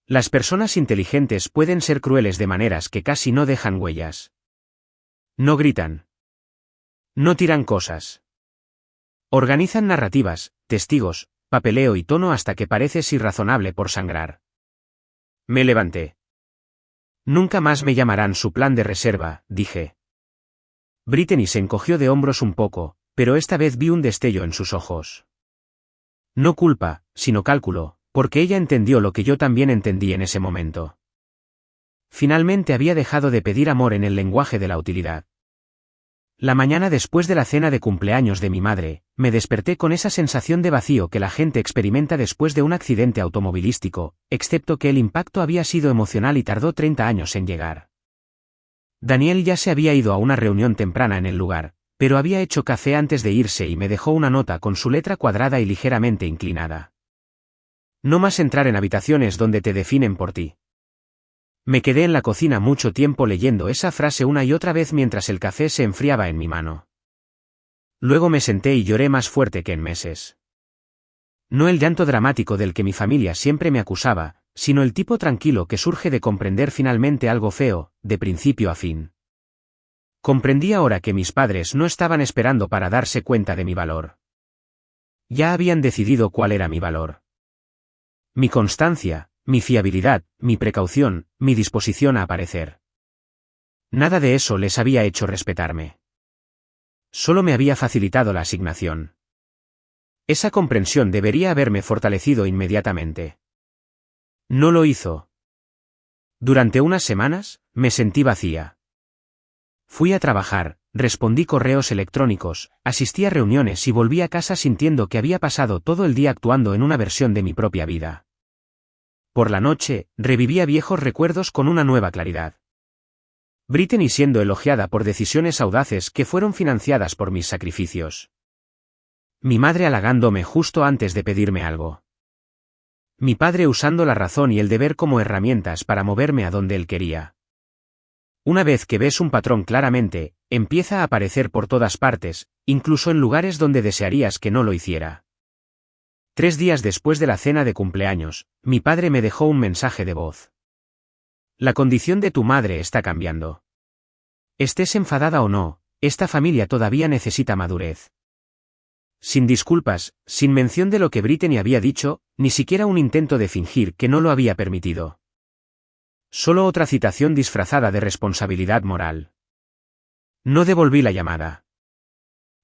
Speaker 1: Las personas inteligentes pueden ser crueles de maneras que casi no dejan huellas. No gritan. No tiran cosas. Organizan narrativas, testigos, papeleo y tono hasta que pareces irrazonable por sangrar. Me levanté. Nunca más me llamarán su plan de reserva, dije. Brittany se encogió de hombros un poco, pero esta vez vi un destello en sus ojos. No culpa, sino cálculo, porque ella entendió lo que yo también entendí en ese momento. Finalmente había dejado de pedir amor en el lenguaje de la utilidad. La mañana después de la cena de cumpleaños de mi madre, me desperté con esa sensación de vacío que la gente experimenta después de un accidente automovilístico, excepto que el impacto había sido emocional y tardó 30 años en llegar. Daniel ya se había ido a una reunión temprana en el lugar, pero había hecho café antes de irse y me dejó una nota con su letra cuadrada y ligeramente inclinada. No más entrar en habitaciones donde te definen por ti. Me quedé en la cocina mucho tiempo leyendo esa frase una y otra vez mientras el café se enfriaba en mi mano. Luego me senté y lloré más fuerte que en meses. No el llanto dramático del que mi familia siempre me acusaba, sino el tipo tranquilo que surge de comprender finalmente algo feo, de principio a fin. Comprendí ahora que mis padres no estaban esperando para darse cuenta de mi valor. Ya habían decidido cuál era mi valor. Mi constancia, mi fiabilidad, mi precaución, mi disposición a aparecer. Nada de eso les había hecho respetarme. Solo me había facilitado la asignación. Esa comprensión debería haberme fortalecido inmediatamente. No lo hizo. Durante unas semanas, me sentí vacía. Fui a trabajar, respondí correos electrónicos, asistí a reuniones y volví a casa sintiendo que había pasado todo el día actuando en una versión de mi propia vida. Por la noche, revivía viejos recuerdos con una nueva claridad. Brittany siendo elogiada por decisiones audaces que fueron financiadas por mis sacrificios. Mi madre halagándome justo antes de pedirme algo. Mi padre usando la razón y el deber como herramientas para moverme a donde él quería. Una vez que ves un patrón claramente, empieza a aparecer por todas partes, incluso en lugares donde desearías que no lo hiciera. 3 días después de la cena de cumpleaños, mi padre me dejó un mensaje de voz. La condición de tu madre está cambiando. Estés enfadada o no, esta familia todavía necesita madurez. Sin disculpas, sin mención de lo que Brittany había dicho, ni siquiera un intento de fingir que no lo había permitido. Solo otra citación disfrazada de responsabilidad moral. No devolví la llamada.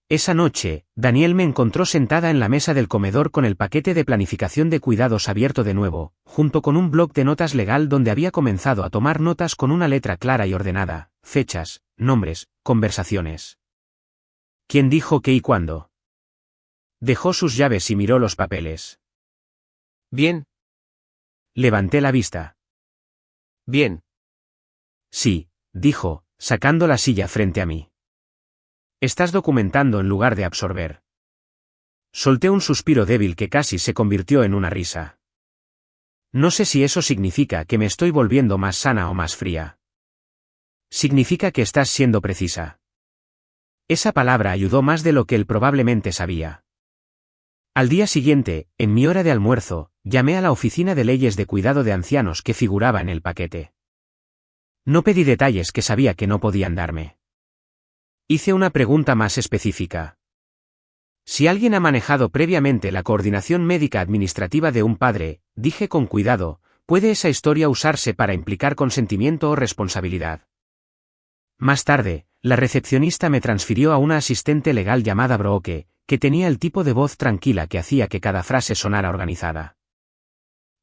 Speaker 1: Esa noche, Daniel me encontró sentada en la mesa del comedor con el paquete de planificación de cuidados abierto de nuevo, junto con un bloc de notas legal donde había comenzado a tomar notas con una letra clara y ordenada, fechas, nombres, conversaciones. ¿Quién dijo qué y cuándo? Dejó sus llaves y miró los papeles.
Speaker 2: Bien.
Speaker 1: Levanté la vista.
Speaker 2: Bien.
Speaker 1: Sí, dijo, sacando la silla frente a mí. Estás documentando en lugar de absorber. Solté un suspiro débil que casi se convirtió en una risa. No sé si eso significa que me estoy volviendo más sana o más fría. Significa que estás siendo precisa. Esa palabra ayudó más de lo que él probablemente sabía. Al día siguiente, en mi hora de almuerzo, llamé a la oficina de leyes de cuidado de ancianos que figuraba en el paquete. No pedí detalles que sabía que no podían darme. Hice una pregunta más específica. Si alguien ha manejado previamente la coordinación médica administrativa de un padre, dije con cuidado, ¿puede esa historia usarse para implicar consentimiento o responsabilidad? Más tarde, la recepcionista me transfirió a una asistente legal llamada Brooke, que tenía el tipo de voz tranquila que hacía que cada frase sonara organizada.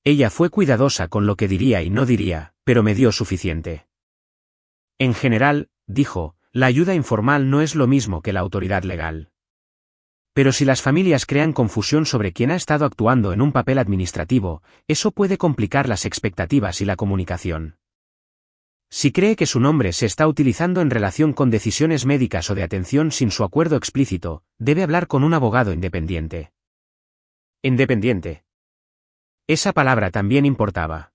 Speaker 1: Ella fue cuidadosa con lo que diría y no diría, pero me dio suficiente. En general, dijo, la ayuda informal no es lo mismo que la autoridad legal. Pero si las familias crean confusión sobre quién ha estado actuando en un papel administrativo, eso puede complicar las expectativas y la comunicación. Si cree que su nombre se está utilizando en relación con decisiones médicas o de atención sin su acuerdo explícito, debe hablar con un abogado independiente. Independiente. Esa palabra también importaba.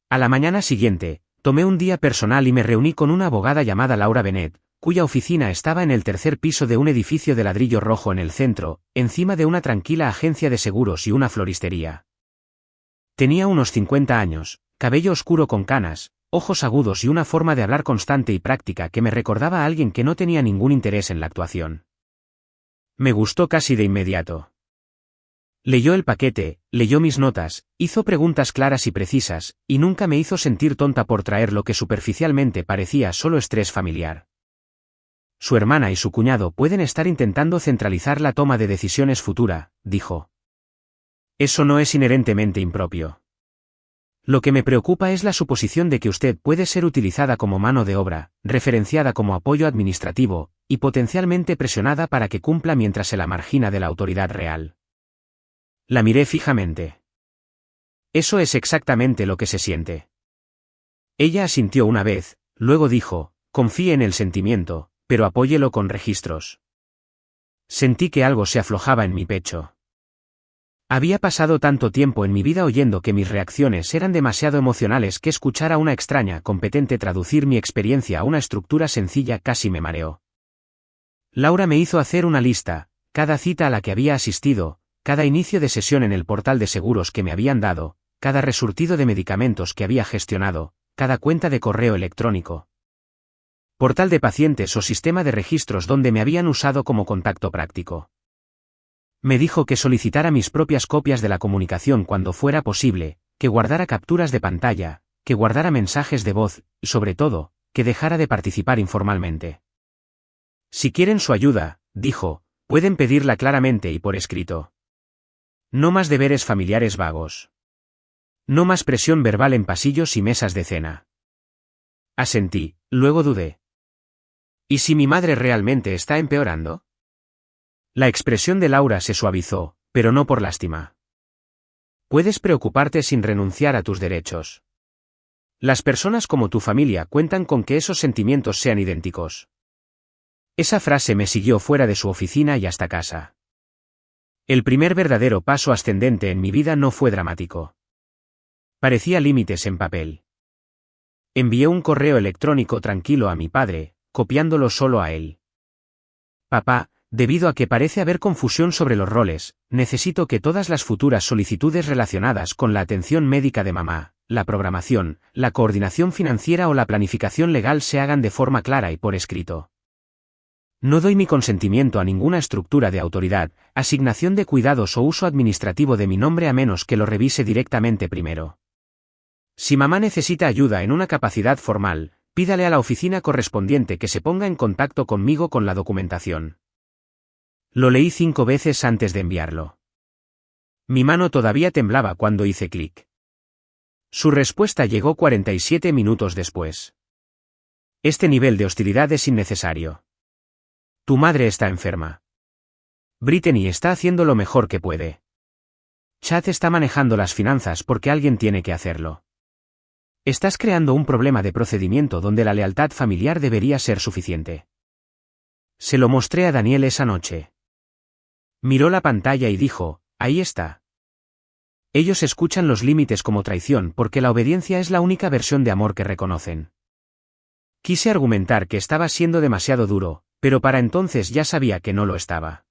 Speaker 1: A la mañana siguiente, tomé un día personal y me reuní con una abogada llamada Laura Bennett, cuya oficina estaba en el 3er piso de un edificio de ladrillo rojo en el centro, encima de una tranquila agencia de seguros y una floristería. Tenía unos 50 años, cabello oscuro con canas, ojos agudos y una forma de hablar constante y práctica que me recordaba a alguien que no tenía ningún interés en la actuación. Me gustó casi de inmediato. Leyó el paquete, leyó mis notas, hizo preguntas claras y precisas, y nunca me hizo sentir tonta por traer lo que superficialmente parecía solo estrés familiar. Su hermana y su cuñado pueden estar intentando centralizar la toma de decisiones futura, dijo. Eso no es inherentemente impropio. Lo que me preocupa es la suposición de que usted puede ser utilizada como mano de obra, referenciada como apoyo administrativo, y potencialmente presionada para que cumpla mientras se la margina de la autoridad real. La miré fijamente. Eso es exactamente lo que se siente. Ella asintió una vez, luego dijo, confíe en el sentimiento, pero apóyelo con registros. Sentí que algo se aflojaba en mi pecho. Había pasado tanto tiempo en mi vida oyendo que mis reacciones eran demasiado emocionales que escuchar a una extraña competente traducir mi experiencia a una estructura sencilla casi me mareó. Laura me hizo hacer una lista, cada cita a la que había asistido, cada inicio de sesión en el portal de seguros que me habían dado, cada resurtido de medicamentos que había gestionado, cada cuenta de correo electrónico, portal de pacientes o sistema de registros donde me habían usado como contacto práctico. Me dijo que solicitara mis propias copias de la comunicación cuando fuera posible, que guardara capturas de pantalla, que guardara mensajes de voz, y sobre todo, que dejara de participar informalmente. Si quieren su ayuda, dijo, pueden pedirla claramente y por escrito. No más deberes familiares vagos. No más presión verbal en pasillos y mesas de cena. Asentí, luego dudé. ¿Y si mi madre realmente está empeorando? La expresión de Laura se suavizó, pero no por lástima. Puedes preocuparte sin renunciar a tus derechos. Las personas como tu familia cuentan con que esos sentimientos sean idénticos. Esa frase me siguió fuera de su oficina y hasta casa. El primer verdadero paso ascendente en mi vida no fue dramático. Parecía límites en papel. Envié un correo electrónico tranquilo a mi padre, copiándolo solo a él. Papá, debido a que parece haber confusión sobre los roles, necesito que todas las futuras solicitudes relacionadas con la atención médica de mamá, la programación, la coordinación financiera o la planificación legal se hagan de forma clara y por escrito. No doy mi consentimiento a ninguna estructura de autoridad, asignación de cuidados o uso administrativo de mi nombre a menos que lo revise directamente primero. Si mamá necesita ayuda en una capacidad formal, pídale a la oficina correspondiente que se ponga en contacto conmigo con la documentación. Lo leí 5 veces antes de enviarlo. Mi mano todavía temblaba cuando hice clic. Su respuesta llegó 47 minutos después. Este nivel de hostilidad es innecesario. Tu madre está enferma. Brittany está haciendo lo mejor que puede. Chad está manejando las finanzas porque alguien tiene que hacerlo. Estás creando un problema de procedimiento donde la lealtad familiar debería ser suficiente. Se lo mostré a Daniel esa noche. Miró la pantalla y dijo, ahí está. Ellos escuchan los límites como traición porque la obediencia es la única versión de amor que reconocen. Quise argumentar que estaba siendo demasiado duro, pero para entonces ya sabía que no lo estaba.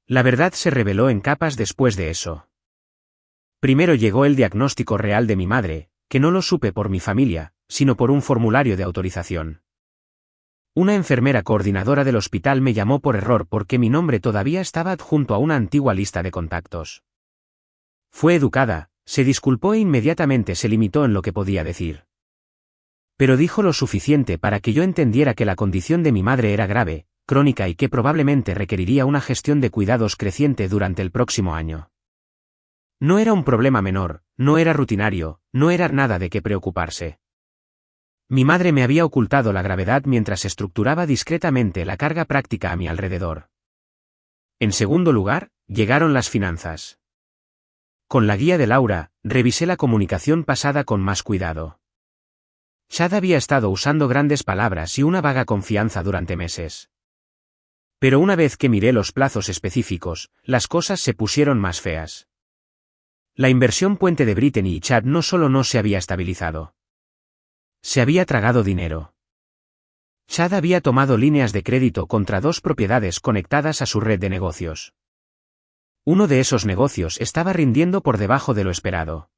Speaker 1: La verdad se reveló en capas después de eso. Primero llegó el diagnóstico real de mi madre, que no lo supe por mi familia, sino por un formulario de autorización. Una enfermera coordinadora del hospital me llamó por error porque mi nombre todavía estaba adjunto a una antigua lista de contactos. Fue educada, se disculpó e inmediatamente se limitó en lo que podía decir. Pero dijo lo suficiente para que yo entendiera que la condición de mi madre era grave, crónica y que probablemente requeriría una gestión de cuidados creciente durante el próximo año. No era un problema menor, no era rutinario, no era nada de qué preocuparse. Mi madre me había ocultado la gravedad mientras estructuraba discretamente la carga práctica a mi alrededor. En segundo lugar, llegaron las finanzas. Con la guía de Laura, revisé la comunicación pasada con más cuidado. Chad había estado usando grandes palabras y una vaga confianza durante meses. Pero una vez que miré los plazos específicos, las cosas se pusieron más feas. La inversión puente de Brittany y Chad no solo no se había estabilizado. Se había tragado dinero. Chad había tomado líneas de crédito contra 2 propiedades conectadas a su red de negocios. Uno de esos negocios estaba rindiendo por debajo de lo esperado.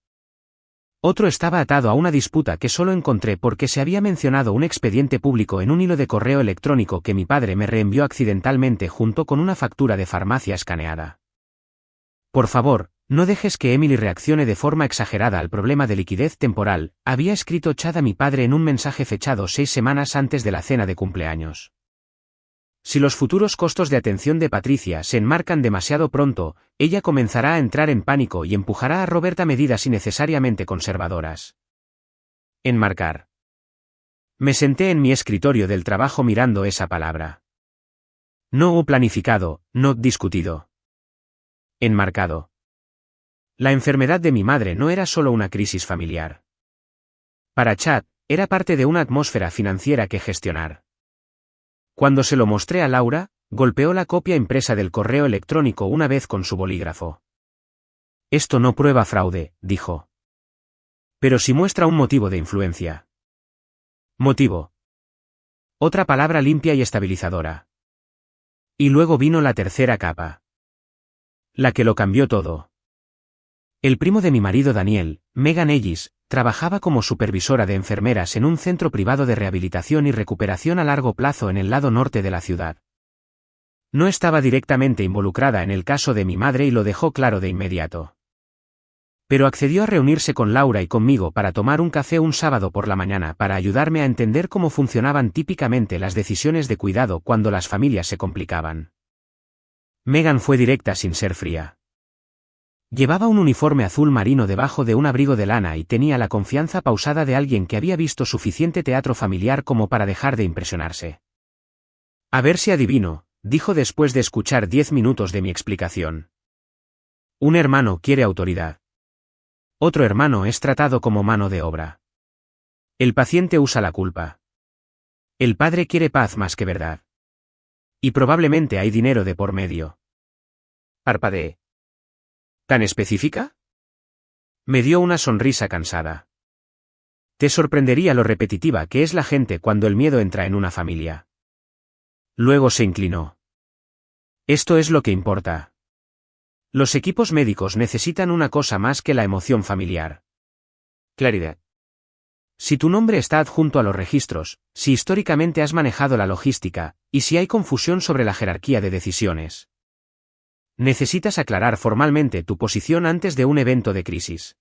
Speaker 1: Otro estaba atado a una disputa que solo encontré porque se había mencionado un expediente público en un hilo de correo electrónico que mi padre me reenvió accidentalmente junto con una factura de farmacia escaneada. Por favor, no dejes que Emily reaccione de forma exagerada al problema de liquidez temporal, había escrito Chad a mi padre en un mensaje fechado 6 semanas antes de la cena de cumpleaños. Si los futuros costos de atención de Patricia se enmarcan demasiado pronto, ella comenzará a entrar en pánico y empujará a Robert a medidas innecesariamente conservadoras. Enmarcar. Me senté en mi escritorio del trabajo mirando esa palabra. No planificado, no discutido. Enmarcado. La enfermedad de mi madre no era solo una crisis familiar. Para Chad, era parte de una atmósfera financiera que gestionar. Cuando se lo mostré a Laura, golpeó la copia impresa del correo electrónico una vez con su bolígrafo. Esto no prueba fraude, dijo. Pero sí muestra un motivo de influencia. Motivo. Otra palabra limpia y estabilizadora. Y luego vino la tercera capa. La que lo cambió todo. El primo de mi marido Daniel, Megan Ellis, trabajaba como supervisora de enfermeras en un centro privado de rehabilitación y recuperación a largo plazo en el lado norte de la ciudad. No estaba directamente involucrada en el caso de mi madre y lo dejó claro de inmediato. Pero accedió a reunirse con Laura y conmigo para tomar un café un sábado por la mañana para ayudarme a entender cómo funcionaban típicamente las decisiones de cuidado cuando las familias se complicaban. Megan fue directa sin ser fría. Llevaba un uniforme azul marino debajo de un abrigo de lana y tenía la confianza pausada de alguien que había visto suficiente teatro familiar como para dejar de impresionarse. A ver si adivino, dijo después de escuchar 10 minutos de mi explicación. Un hermano quiere autoridad. Otro hermano es tratado como mano de obra. El paciente usa la culpa. El padre quiere paz más que verdad. Y probablemente hay dinero de por medio. Parpadeé. ¿Tan específica? Me dio una sonrisa cansada. Te sorprendería lo repetitiva que es la gente cuando el miedo entra en una familia. Luego se inclinó. Esto es lo que importa. Los equipos médicos necesitan una cosa más que la emoción familiar. Claridad. Si tu nombre está adjunto a los registros, si históricamente has manejado la logística, y si hay confusión sobre la jerarquía de decisiones. Necesitas aclarar formalmente tu posición antes de un evento de crisis.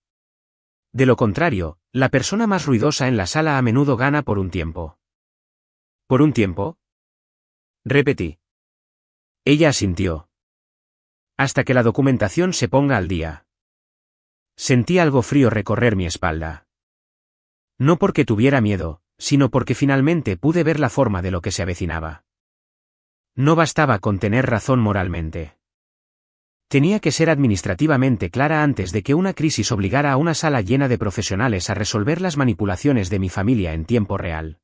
Speaker 1: De lo contrario, la persona más ruidosa en la sala a menudo gana por un tiempo. ¿Por un tiempo? Repetí. Ella asintió. Hasta que la documentación se ponga al día. Sentí algo frío recorrer mi espalda. No porque tuviera miedo, sino porque finalmente pude ver la forma de lo que se avecinaba. No bastaba con tener razón moralmente. Tenía que ser administrativamente clara antes de que una crisis obligara a una sala llena de profesionales a resolver las manipulaciones de mi familia en tiempo real.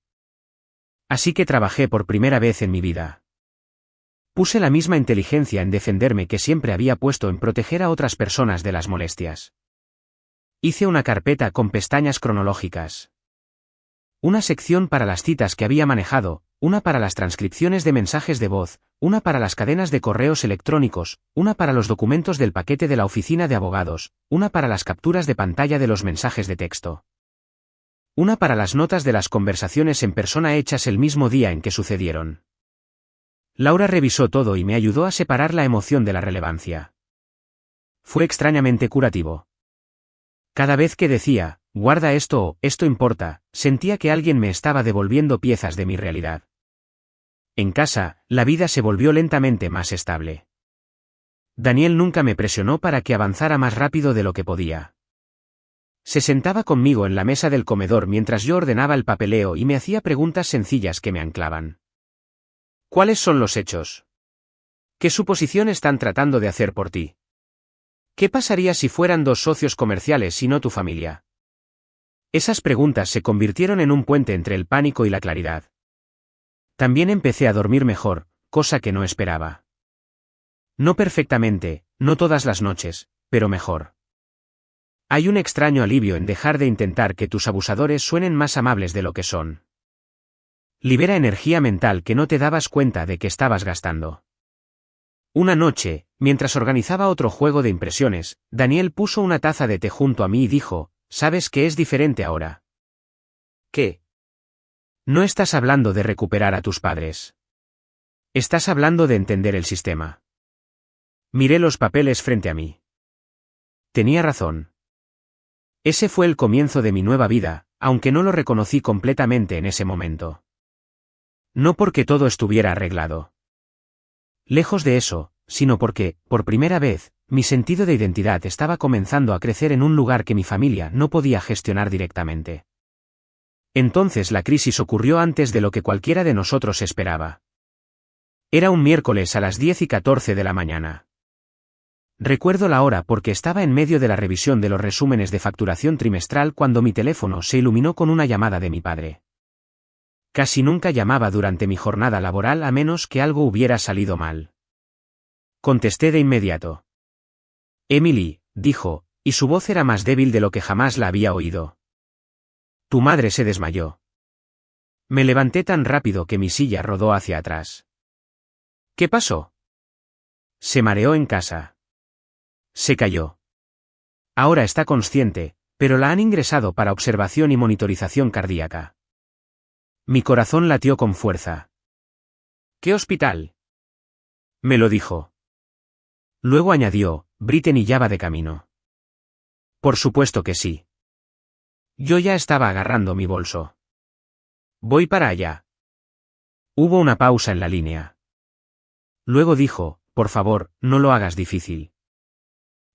Speaker 1: Así que trabajé por primera vez en mi vida. Puse la misma inteligencia en defenderme que siempre había puesto en proteger a otras personas de las molestias. Hice una carpeta con pestañas cronológicas. Una sección para las citas que había manejado, una para las transcripciones de mensajes de voz, una para las cadenas de correos electrónicos, una para los documentos del paquete de la oficina de abogados, una para las capturas de pantalla de los mensajes de texto. Una para las notas de las conversaciones en persona hechas el mismo día en que sucedieron. Laura revisó todo y me ayudó a separar la emoción de la relevancia. Fue extrañamente curativo. Cada vez que decía, guarda esto o esto importa, sentía que alguien me estaba devolviendo piezas de mi realidad. En casa, la vida se volvió lentamente más estable. Daniel nunca me presionó para que avanzara más rápido de lo que podía. Se sentaba conmigo en la mesa del comedor mientras yo ordenaba el papeleo y me hacía preguntas sencillas que me anclaban. ¿Cuáles son los hechos? ¿Qué suposición están tratando de hacer por ti? ¿Qué pasaría si fueran dos socios comerciales y no tu familia? Esas preguntas se convirtieron en un puente entre el pánico y la claridad. También empecé a dormir mejor, cosa que no esperaba. No perfectamente, no todas las noches, pero mejor. Hay un extraño alivio en dejar de intentar que tus abusadores suenen más amables de lo que son. Libera energía mental que no te dabas cuenta de que estabas gastando. Una noche, mientras organizaba otro juego de impresiones, Daniel puso una taza de té junto a mí y dijo, ¿sabes qué es diferente ahora? ¿Qué? No estás hablando de recuperar a tus padres. Estás hablando de entender el sistema. Miré los papeles frente a mí. Tenía razón. Ese fue el comienzo de mi nueva vida, aunque no lo reconocí completamente en ese momento. No porque todo estuviera arreglado. Lejos de eso, sino porque, por primera vez, mi sentido de identidad estaba comenzando a crecer en un lugar que mi familia no podía gestionar directamente. Entonces la crisis ocurrió antes de lo que cualquiera de nosotros esperaba. Era un miércoles a las 10:14 de la mañana. Recuerdo la hora porque estaba en medio de la revisión de los resúmenes de facturación trimestral cuando mi teléfono se iluminó con una llamada de mi padre. Casi nunca llamaba durante mi jornada laboral a menos que algo hubiera salido mal. Contesté de inmediato. Emily, dijo, y su voz era más débil de lo que jamás la había oído. Tu madre se desmayó. Me levanté tan rápido que mi silla rodó hacia atrás. ¿Qué pasó? Se mareó en casa. Se cayó. Ahora está consciente, pero la han ingresado para observación y monitorización cardíaca. Mi corazón latió con fuerza. ¿Qué hospital? Me lo dijo. Luego añadió, Brittany ya va de camino. Por supuesto que sí. Yo ya estaba agarrando mi bolso. Voy para allá. Hubo una pausa en la línea. Luego dijo, por favor, no lo hagas difícil.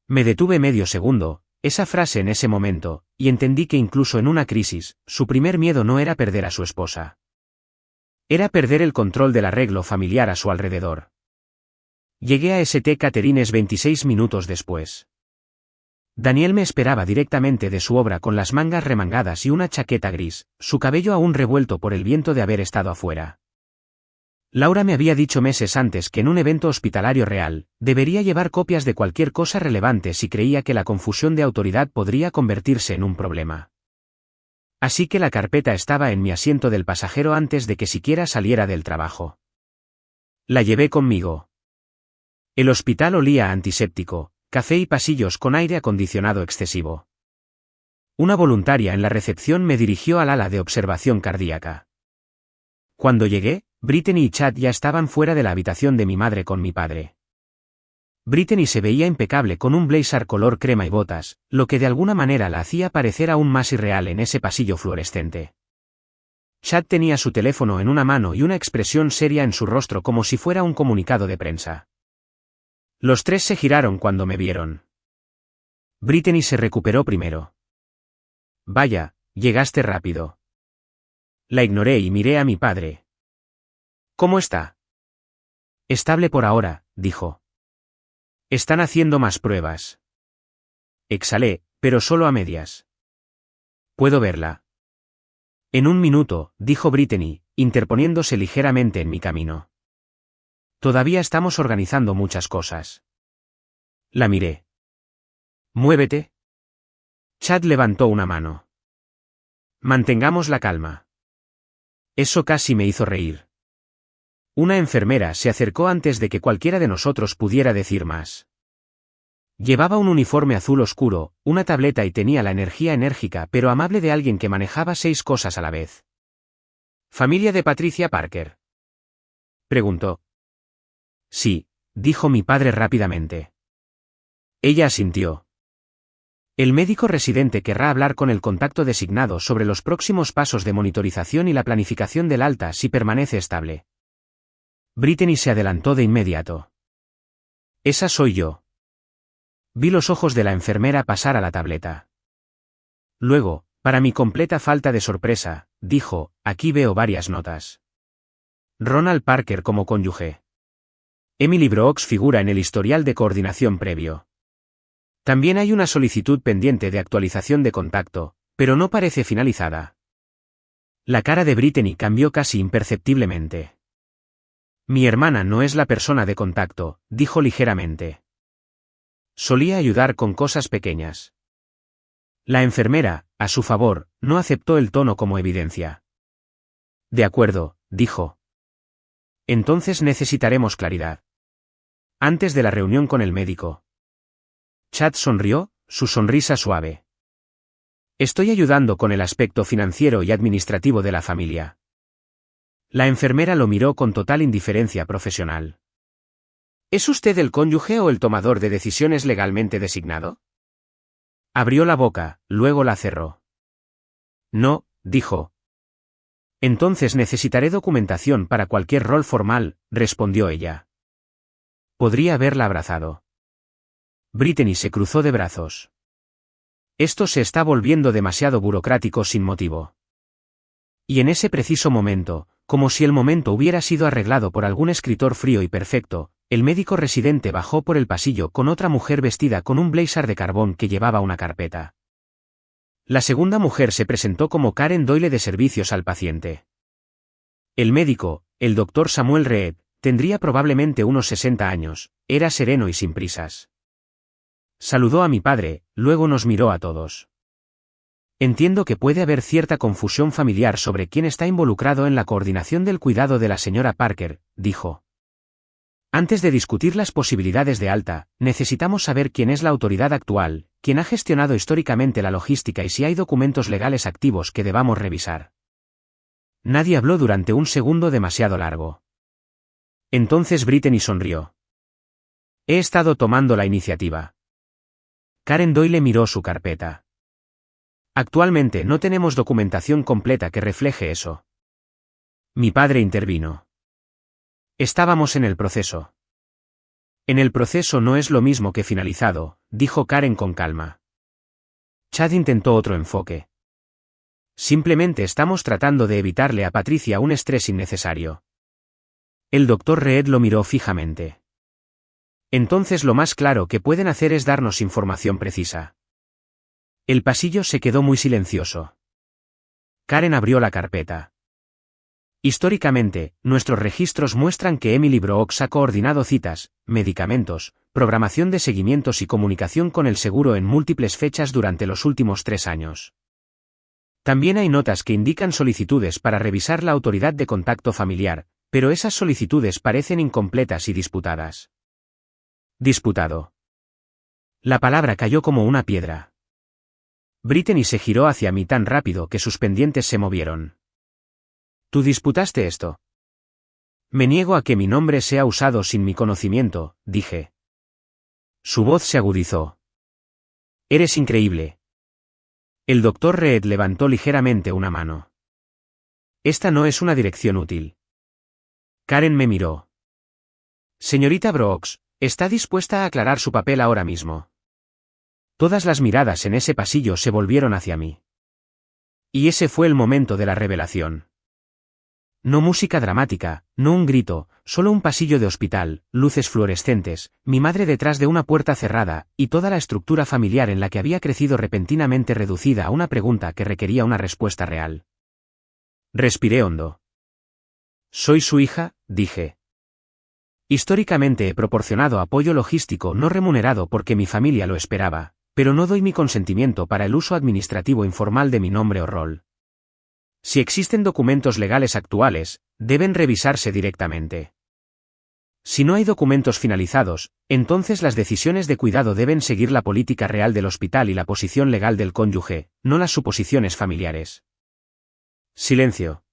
Speaker 1: Me detuve medio segundo, esa frase en ese momento, y entendí que incluso en una crisis, su primer miedo no era perder a su esposa. Era perder el control del arreglo familiar a su alrededor. Llegué a St. Catharines 26 minutos después. Daniel me esperaba directamente de su obra con las mangas remangadas y una chaqueta gris, su cabello aún revuelto por el viento de haber estado afuera. Laura me había dicho meses antes que en un evento hospitalario real, debería llevar copias de cualquier cosa relevante si creía que la confusión de autoridad podría convertirse en un problema. Así que la carpeta estaba en mi asiento del pasajero antes de que siquiera saliera del trabajo. La llevé conmigo. El hospital olía a antiséptico, café y pasillos con aire acondicionado excesivo. Una voluntaria en la recepción me dirigió al ala de observación cardíaca. Cuando llegué, Brittany y Chad ya estaban fuera de la habitación de mi madre con mi padre. Brittany se veía impecable con un blazer color crema y botas, lo que de alguna manera la hacía parecer aún más irreal en ese pasillo fluorescente. Chad tenía su teléfono en una mano y una expresión seria en su rostro como si fuera un comunicado de prensa. Los tres se giraron cuando me vieron. Brittany se recuperó primero. Vaya, llegaste rápido. La ignoré y miré a mi padre. ¿Cómo está? Estable por ahora, dijo. Están haciendo más pruebas. Exhalé, pero solo a medias. ¿Puedo verla? En un minuto, dijo Brittany, interponiéndose ligeramente en mi camino. Todavía estamos organizando muchas cosas. La miré. Muévete. Chad levantó una mano. Mantengamos la calma. Eso casi me hizo reír. Una enfermera se acercó antes de que cualquiera de nosotros pudiera decir más. Llevaba un uniforme azul oscuro, una tableta y tenía la energía enérgica pero amable de alguien que manejaba 6 cosas a la vez. ¿Familia de Patricia Parker?, preguntó. Sí, dijo mi padre rápidamente. Ella asintió. El médico residente querrá hablar con el contacto designado sobre los próximos pasos de monitorización y la planificación del alta si permanece estable. Brittany se adelantó de inmediato. Esa soy yo. Vi los ojos de la enfermera pasar a la tableta. Luego, para mi completa falta de sorpresa, dijo, aquí veo varias notas. Ronald Parker como cónyuge. Emily Brooks figura en el historial de coordinación previo. También hay una solicitud pendiente de actualización de contacto, pero no parece finalizada. La cara de Brittany cambió casi imperceptiblemente. Mi hermana no es la persona de contacto, dijo ligeramente. Solía ayudar con cosas pequeñas. La enfermera, a su favor, no aceptó el tono como evidencia. De acuerdo, dijo. Entonces necesitaremos claridad. Antes de la reunión con el médico. Chad sonrió, su sonrisa suave. Estoy ayudando con el aspecto financiero y administrativo de la familia. La enfermera lo miró con total indiferencia profesional. ¿Es usted el cónyuge o el tomador de decisiones legalmente designado? Abrió la boca, luego la cerró. No, dijo. Entonces necesitaré documentación para cualquier rol formal, respondió ella. Podría haberla abrazado. Brittany se cruzó de brazos. Esto se está volviendo demasiado burocrático sin motivo. Y en ese preciso momento, como si el momento hubiera sido arreglado por algún escritor frío y perfecto, el médico residente bajó por el pasillo con otra mujer vestida con un blazer de carbón que llevaba una carpeta. La segunda mujer se presentó como Karen Doyle de servicios al paciente. El médico, el doctor Samuel Reed, tendría probablemente unos 60 años, era sereno y sin prisas. Saludó a mi padre, luego nos miró a todos. Entiendo que puede haber cierta confusión familiar sobre quién está involucrado en la coordinación del cuidado de la señora Parker, dijo. Antes de discutir las posibilidades de alta, necesitamos saber quién es la autoridad actual, quién ha gestionado históricamente la logística y si hay documentos legales activos que debamos revisar. Nadie habló durante un segundo demasiado largo. Entonces Brittany sonrió. He estado tomando la iniciativa. Karen Doyle miró su carpeta. Actualmente no tenemos documentación completa que refleje eso. Mi padre intervino. Estábamos en el proceso. En el proceso no es lo mismo que finalizado, dijo Karen con calma. Chad intentó otro enfoque. Simplemente estamos tratando de evitarle a Patricia un estrés innecesario. El doctor Reed lo miró fijamente. Entonces lo más claro que pueden hacer es darnos información precisa. El pasillo se quedó muy silencioso. Karen abrió la carpeta. Históricamente, nuestros registros muestran que Emily Brooks ha coordinado citas, medicamentos, programación de seguimientos y comunicación con el seguro en múltiples fechas durante los últimos 3 años. También hay notas que indican solicitudes para revisar la autoridad de contacto familiar, pero esas solicitudes parecen incompletas y disputadas. Disputado. La palabra cayó como una piedra. Brittany se giró hacia mí tan rápido que sus pendientes se movieron. ¿Tú disputaste esto? Me niego a que mi nombre sea usado sin mi conocimiento, dije. Su voz se agudizó. Eres increíble. El doctor Reed levantó ligeramente una mano. Esta no es una dirección útil. Karen me miró. Señorita Brooks, ¿está dispuesta a aclarar su papel ahora mismo? Todas las miradas en ese pasillo se volvieron hacia mí. Y ese fue el momento de la revelación. No música dramática, no un grito, solo un pasillo de hospital, luces fluorescentes, mi madre detrás de una puerta cerrada, y toda la estructura familiar en la que había crecido repentinamente reducida a una pregunta que requería una respuesta real. Respiré hondo. Soy su hija, dije. Históricamente he proporcionado apoyo logístico no remunerado porque mi familia lo esperaba, pero no doy mi consentimiento para el uso administrativo informal de mi nombre o rol. Si existen documentos legales actuales, deben revisarse directamente. Si no hay documentos finalizados, entonces las decisiones de cuidado deben seguir la política real del hospital y la posición legal del cónyuge, no las suposiciones familiares. Silencio.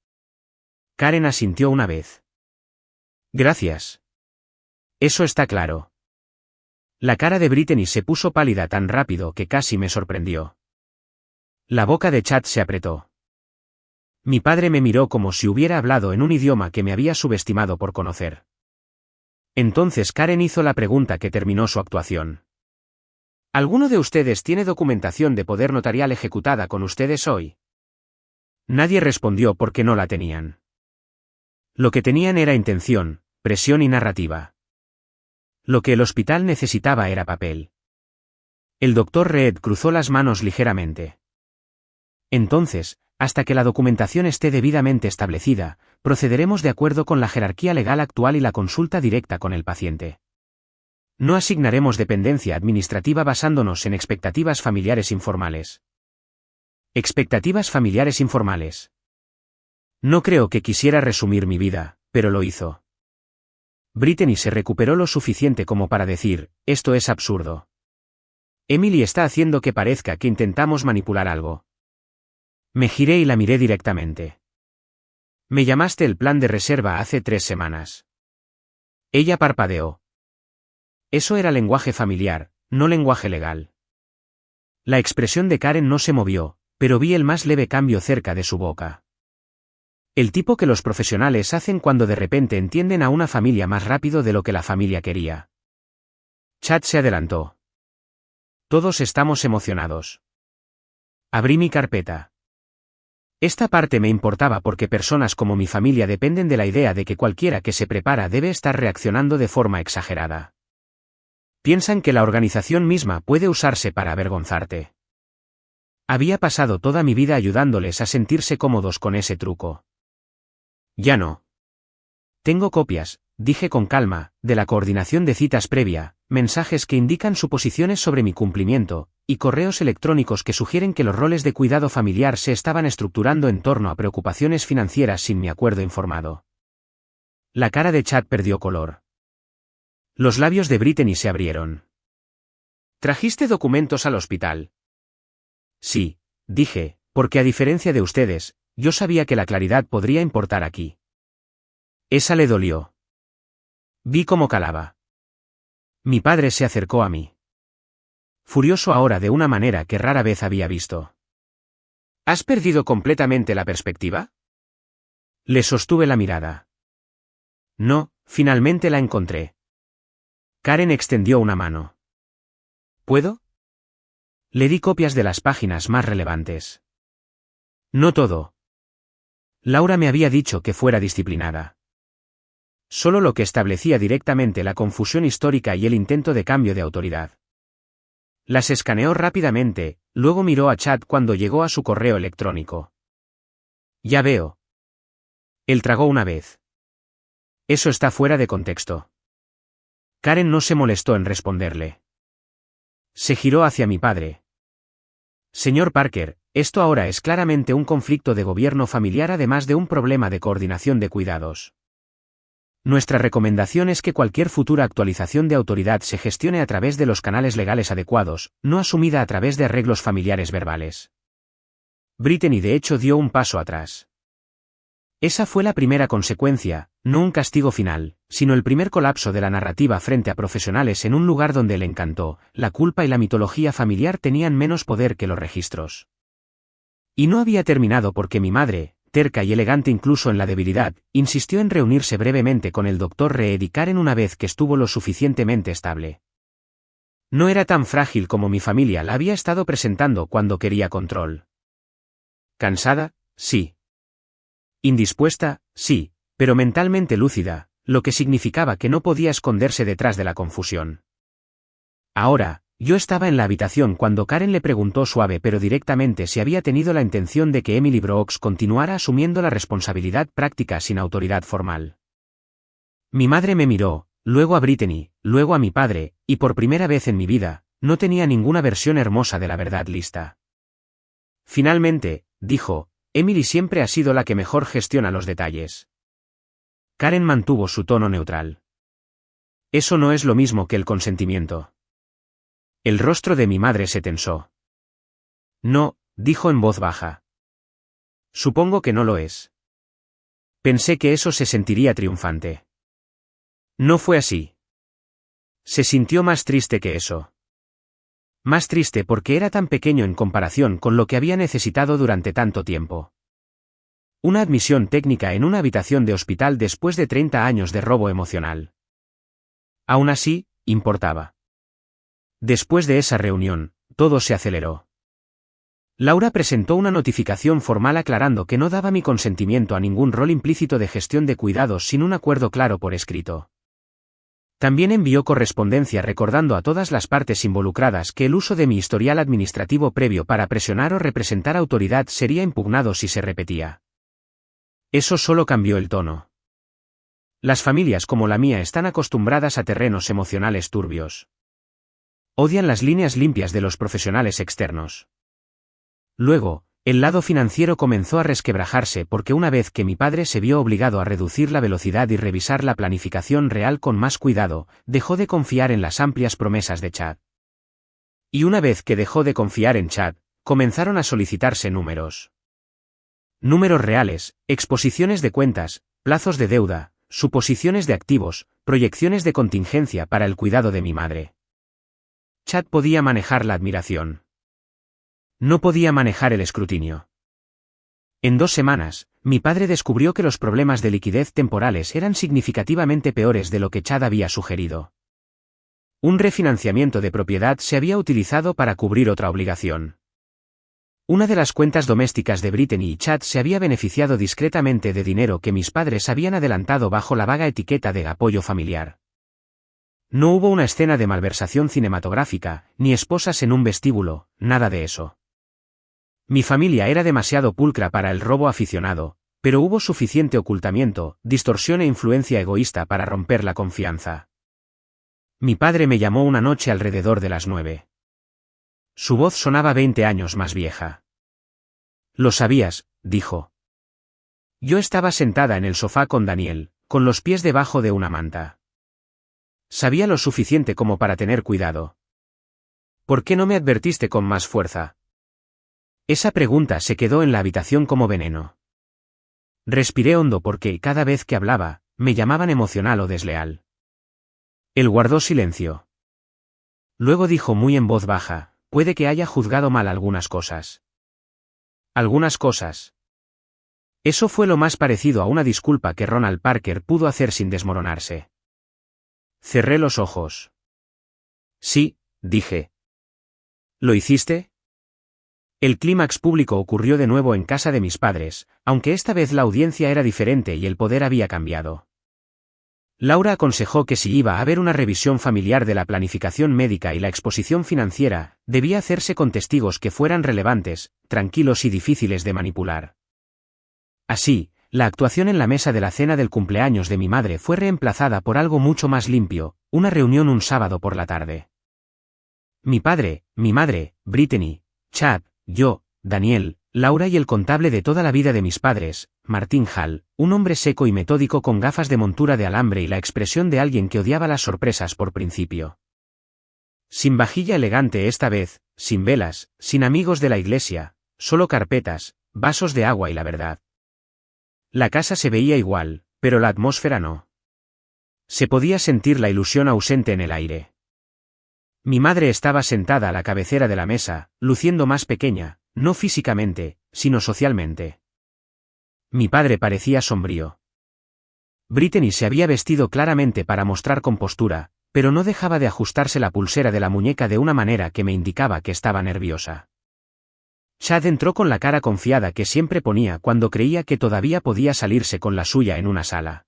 Speaker 1: Karen asintió una vez. Gracias. Eso está claro. La cara de Brittany se puso pálida tan rápido que casi me sorprendió. La boca de Chad se apretó. Mi padre me miró como si hubiera hablado en un idioma que me había subestimado por conocer. Entonces Karen hizo la pregunta que terminó su actuación. ¿Alguno de ustedes tiene documentación de poder notarial ejecutada con ustedes hoy? Nadie respondió porque no la tenían. Lo que tenían era intención, presión y narrativa. Lo que el hospital necesitaba era papel. El doctor Reed cruzó las manos ligeramente. Entonces, hasta que la documentación esté debidamente establecida, procederemos de acuerdo con la jerarquía legal actual y la consulta directa con el paciente. No asignaremos dependencia administrativa basándonos en expectativas familiares informales. Expectativas familiares informales. No creo que quisiera resumir mi vida, pero lo hizo. Brittany se recuperó lo suficiente como para decir, esto es absurdo. Emily está haciendo que parezca que intentamos manipular algo. Me giré y la miré directamente. Me llamaste el plan de reserva hace 3 semanas. Ella parpadeó. Eso era lenguaje familiar, no lenguaje legal. La expresión de Karen no se movió, pero vi el más leve cambio cerca de su boca. El tipo que los profesionales hacen cuando de repente entienden a una familia más rápido de lo que la familia quería. Chad se adelantó. Todos estamos emocionados. Abrí mi carpeta. Esta parte me importaba porque personas como mi familia dependen de la idea de que cualquiera que se prepara debe estar reaccionando de forma exagerada. Piensan que la organización misma puede usarse para avergonzarte. Había pasado toda mi vida ayudándoles a sentirse cómodos con ese truco. Ya no. Tengo copias, dije con calma, de la coordinación de citas previa, mensajes que indican suposiciones sobre mi cumplimiento, y correos electrónicos que sugieren que los roles de cuidado familiar se estaban estructurando en torno a preocupaciones financieras sin mi acuerdo informado. La cara de Chad perdió color. Los labios de Brittany se abrieron. ¿Trajiste documentos al hospital? Sí, dije, porque a diferencia de ustedes, yo sabía que la claridad podría importar aquí. Esa le dolió. Vi cómo calaba. Mi padre se acercó a mí. Furioso ahora de una manera que rara vez había visto. ¿Has perdido completamente la perspectiva? Le sostuve la mirada. No, finalmente la encontré. Karen extendió una mano. ¿Puedo? Le di copias de las páginas más relevantes. No todo. Laura me había dicho que fuera disciplinada. Solo lo que establecía directamente la confusión histórica y el intento de cambio de autoridad. Las escaneó rápidamente, luego miró a Chad cuando llegó a su correo electrónico. Ya veo. Él tragó una vez. Eso está fuera de contexto. Karen no se molestó en responderle. Se giró hacia mi padre. Señor Parker, esto ahora es claramente un conflicto de gobierno familiar además de un problema de coordinación de cuidados. Nuestra recomendación es que cualquier futura actualización de autoridad se gestione a través de los canales legales adecuados, no asumida a través de arreglos familiares verbales. Brittany de hecho dio un paso atrás. Esa fue la primera consecuencia, no un castigo final, sino el primer colapso de la narrativa frente a profesionales en un lugar donde el encanto, la culpa y la mitología familiar tenían menos poder que los registros. Y no había terminado porque mi madre, terca y elegante incluso en la debilidad, insistió en reunirse brevemente con el Dr. Reed y Karen una vez que estuvo lo suficientemente estable. No era tan frágil como mi familia la había estado presentando cuando quería control. ¿Cansada? Sí. Indispuesta, sí, pero mentalmente lúcida, lo que significaba que no podía esconderse detrás de la confusión. Ahora, yo estaba en la habitación cuando Karen le preguntó suave pero directamente si había tenido la intención de que Emily Brooks continuara asumiendo la responsabilidad práctica sin autoridad formal. Mi madre me miró, luego a Brittany, luego a mi padre, y por primera vez en mi vida, no tenía ninguna versión hermosa de la verdad lista. Finalmente, dijo, Emily siempre ha sido la que mejor gestiona los detalles. Karen mantuvo su tono neutral. Eso no es lo mismo que el consentimiento. El rostro de mi madre se tensó. No, dijo en voz baja. Supongo que no lo es. Pensé que eso se sentiría triunfante. No fue así. Se sintió más triste que eso. Más triste porque era tan pequeño en comparación con lo que había necesitado durante tanto tiempo. Una admisión técnica en una habitación de hospital después de 30 años de robo emocional. Aún así, importaba. Después de esa reunión, todo se aceleró. Laura presentó una notificación formal aclarando que no daba mi consentimiento a ningún rol implícito de gestión de cuidados sin un acuerdo claro por escrito. También envió correspondencia recordando a todas las partes involucradas que el uso de mi historial administrativo previo para presionar o representar autoridad sería impugnado si se repetía. Eso solo cambió el tono. Las familias como la mía están acostumbradas a terrenos emocionales turbios. Odian las líneas limpias de los profesionales externos. Luego, el lado financiero comenzó a resquebrajarse porque una vez que mi padre se vio obligado a reducir la velocidad y revisar la planificación real con más cuidado, dejó de confiar en las amplias promesas de Chad. Y una vez que dejó de confiar en Chad, comenzaron a solicitarse números. Números reales, exposiciones de cuentas, plazos de deuda, suposiciones de activos, proyecciones de contingencia para el cuidado de mi madre. Chad podía manejar la admiración. No podía manejar el escrutinio. En 2 semanas, mi padre descubrió que los problemas de liquidez temporales eran significativamente peores de lo que Chad había sugerido. Un refinanciamiento de propiedad se había utilizado para cubrir otra obligación. Una de las cuentas domésticas de Brittany y Chad se había beneficiado discretamente de dinero que mis padres habían adelantado bajo la vaga etiqueta de apoyo familiar. No hubo una escena de malversación cinematográfica, ni esposas en un vestíbulo, nada de eso. Mi familia era demasiado pulcra para el robo aficionado, pero hubo suficiente ocultamiento, distorsión e influencia egoísta para romper la confianza. Mi padre me llamó una noche alrededor de las 9. Su voz sonaba 20 años más vieja. «Lo sabías», dijo. Yo estaba sentada en el sofá con Daniel, con los pies debajo de una manta. Sabía lo suficiente como para tener cuidado. «¿Por qué no me advertiste con más fuerza?». Esa pregunta se quedó en la habitación como veneno. Respiré hondo porque, cada vez que hablaba, me llamaban emocional o desleal. Él guardó silencio. Luego dijo muy en voz baja, «Puede que haya juzgado mal algunas cosas». «¿Algunas cosas?». Eso fue lo más parecido a una disculpa que Ronald Parker pudo hacer sin desmoronarse. Cerré los ojos. «Sí», dije. «¿Lo hiciste?». El clímax público ocurrió de nuevo en casa de mis padres, aunque esta vez la audiencia era diferente y el poder había cambiado. Laura aconsejó que si iba a haber una revisión familiar de la planificación médica y la exposición financiera, debía hacerse con testigos que fueran relevantes, tranquilos y difíciles de manipular. Así, la actuación en la mesa de la cena del cumpleaños de mi madre fue reemplazada por algo mucho más limpio, una reunión un sábado por la tarde. Mi padre, mi madre, Brittany, Chad, yo, Daniel, Laura y el contable de toda la vida de mis padres, Martin Hall, un hombre seco y metódico con gafas de montura de alambre y la expresión de alguien que odiaba las sorpresas por principio. Sin vajilla elegante esta vez, sin velas, sin amigos de la iglesia, solo carpetas, vasos de agua y la verdad. La casa se veía igual, pero la atmósfera no. Se podía sentir la ilusión ausente en el aire. Mi madre estaba sentada a la cabecera de la mesa, luciendo más pequeña, no físicamente, sino socialmente. Mi padre parecía sombrío. Brittany se había vestido claramente para mostrar compostura, pero no dejaba de ajustarse la pulsera de la muñeca de una manera que me indicaba que estaba nerviosa. Chad entró con la cara confiada que siempre ponía cuando creía que todavía podía salirse con la suya en una sala.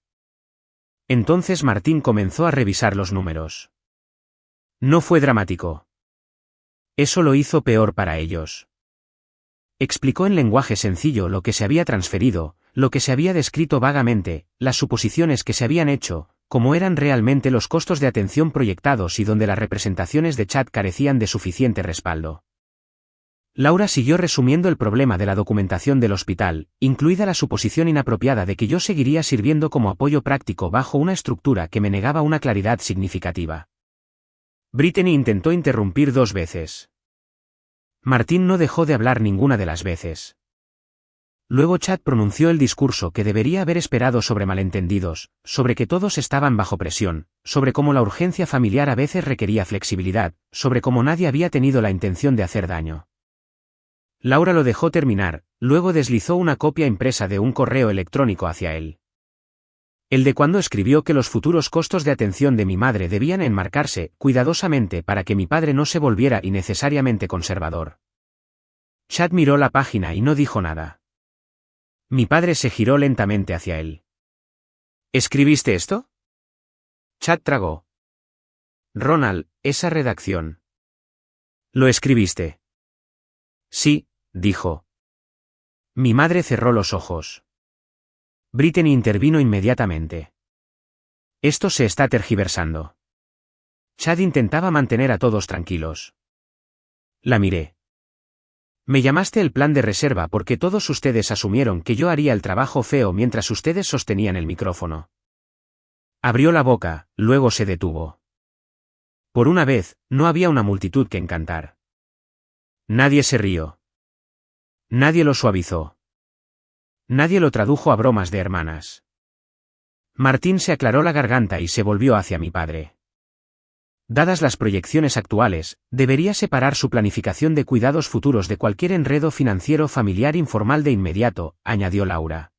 Speaker 1: Entonces Martín comenzó a revisar los números. No fue dramático. Eso lo hizo peor para ellos. Explicó en lenguaje sencillo lo que se había transferido, lo que se había descrito vagamente, las suposiciones que se habían hecho, cómo eran realmente los costos de atención proyectados y donde las representaciones de Chad carecían de suficiente respaldo. Laura siguió resumiendo el problema de la documentación del hospital, incluida la suposición inapropiada de que yo seguiría sirviendo como apoyo práctico bajo una estructura que me negaba una claridad significativa. Brittany intentó interrumpir 2 veces. Martín no dejó de hablar ninguna de las veces. Luego Chad pronunció el discurso que debería haber esperado sobre malentendidos, sobre que todos estaban bajo presión, sobre cómo la urgencia familiar a veces requería flexibilidad, sobre cómo nadie había tenido la intención de hacer daño. Laura lo dejó terminar, luego deslizó una copia impresa de un correo electrónico hacia él. El de cuando escribió que los futuros costos de atención de mi madre debían enmarcarse, cuidadosamente para que mi padre no se volviera innecesariamente conservador. Chad miró la página y no dijo nada. Mi padre se giró lentamente hacia él. ¿Escribiste esto? Chad tragó. Ronald, esa redacción. ¿Lo escribiste? Sí, dijo. Mi madre cerró los ojos. Brittany intervino inmediatamente. Esto se está tergiversando. Chad intentaba mantener a todos tranquilos. La miré. Me llamaste el plan de reserva porque todos ustedes asumieron que yo haría el trabajo feo mientras ustedes sostenían el micrófono. Abrió la boca, luego se detuvo. Por una vez, no había una multitud que encantar. Nadie se rió. Nadie lo suavizó. Nadie lo tradujo a bromas de hermanas. Martín se aclaró la garganta y se volvió hacia mi padre. Dadas las proyecciones actuales, debería separar su planificación de cuidados futuros de cualquier enredo financiero familiar informal de inmediato, añadió Laura.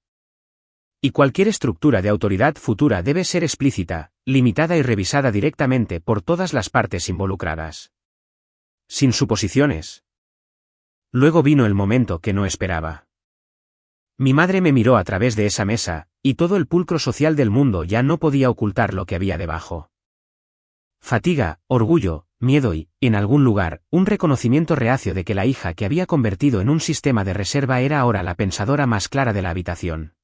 Speaker 1: Y cualquier estructura de autoridad futura debe ser explícita, limitada y revisada directamente por todas las partes involucradas. Sin suposiciones. Luego vino el momento que no esperaba. Mi madre me miró a través de esa mesa, y todo el pulcro social del mundo ya no podía ocultar lo que había debajo. Fatiga, orgullo, miedo y, en algún lugar, un reconocimiento reacio de que la hija que había convertido en un sistema de reserva era ahora la pensadora más clara de la habitación.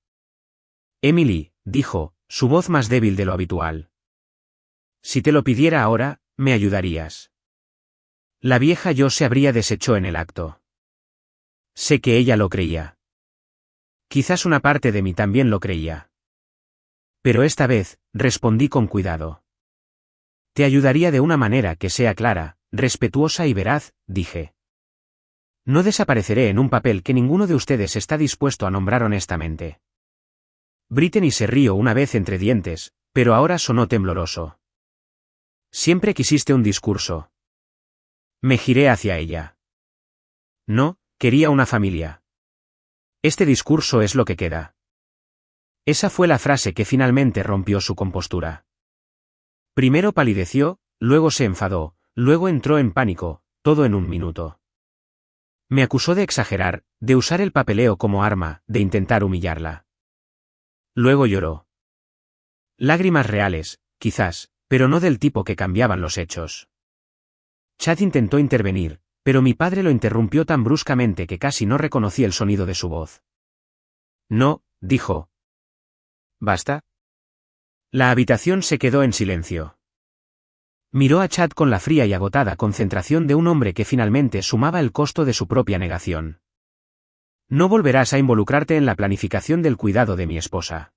Speaker 1: Emily, dijo, su voz más débil de lo habitual. Si te lo pidiera ahora, me ayudarías. La vieja yo se habría deshecho en el acto. Sé que ella lo creía. Quizás una parte de mí también lo creía. Pero esta vez, respondí con cuidado. Te ayudaría de una manera que sea clara, respetuosa y veraz, dije. No desapareceré en un papel que ninguno de ustedes está dispuesto a nombrar honestamente. Brittany se rió una vez entre dientes, pero ahora sonó tembloroso. Siempre quisiste un discurso. Me giré hacia ella. No, quería una familia. Este discurso es lo que queda. Esa fue la frase que finalmente rompió su compostura. Primero palideció, luego se enfadó, luego entró en pánico, todo en un minuto. Me acusó de exagerar, de usar el papeleo como arma, de intentar humillarla. Luego lloró. Lágrimas reales, quizás, pero no del tipo que cambiaban los hechos. Chad intentó intervenir, pero mi padre lo interrumpió tan bruscamente que casi no reconocí el sonido de su voz. No, dijo. ¿Basta? La habitación se quedó en silencio. Miró a Chad con la fría y agotada concentración de un hombre que finalmente sumaba el costo de su propia negación. No volverás a involucrarte en la planificación del cuidado de mi esposa.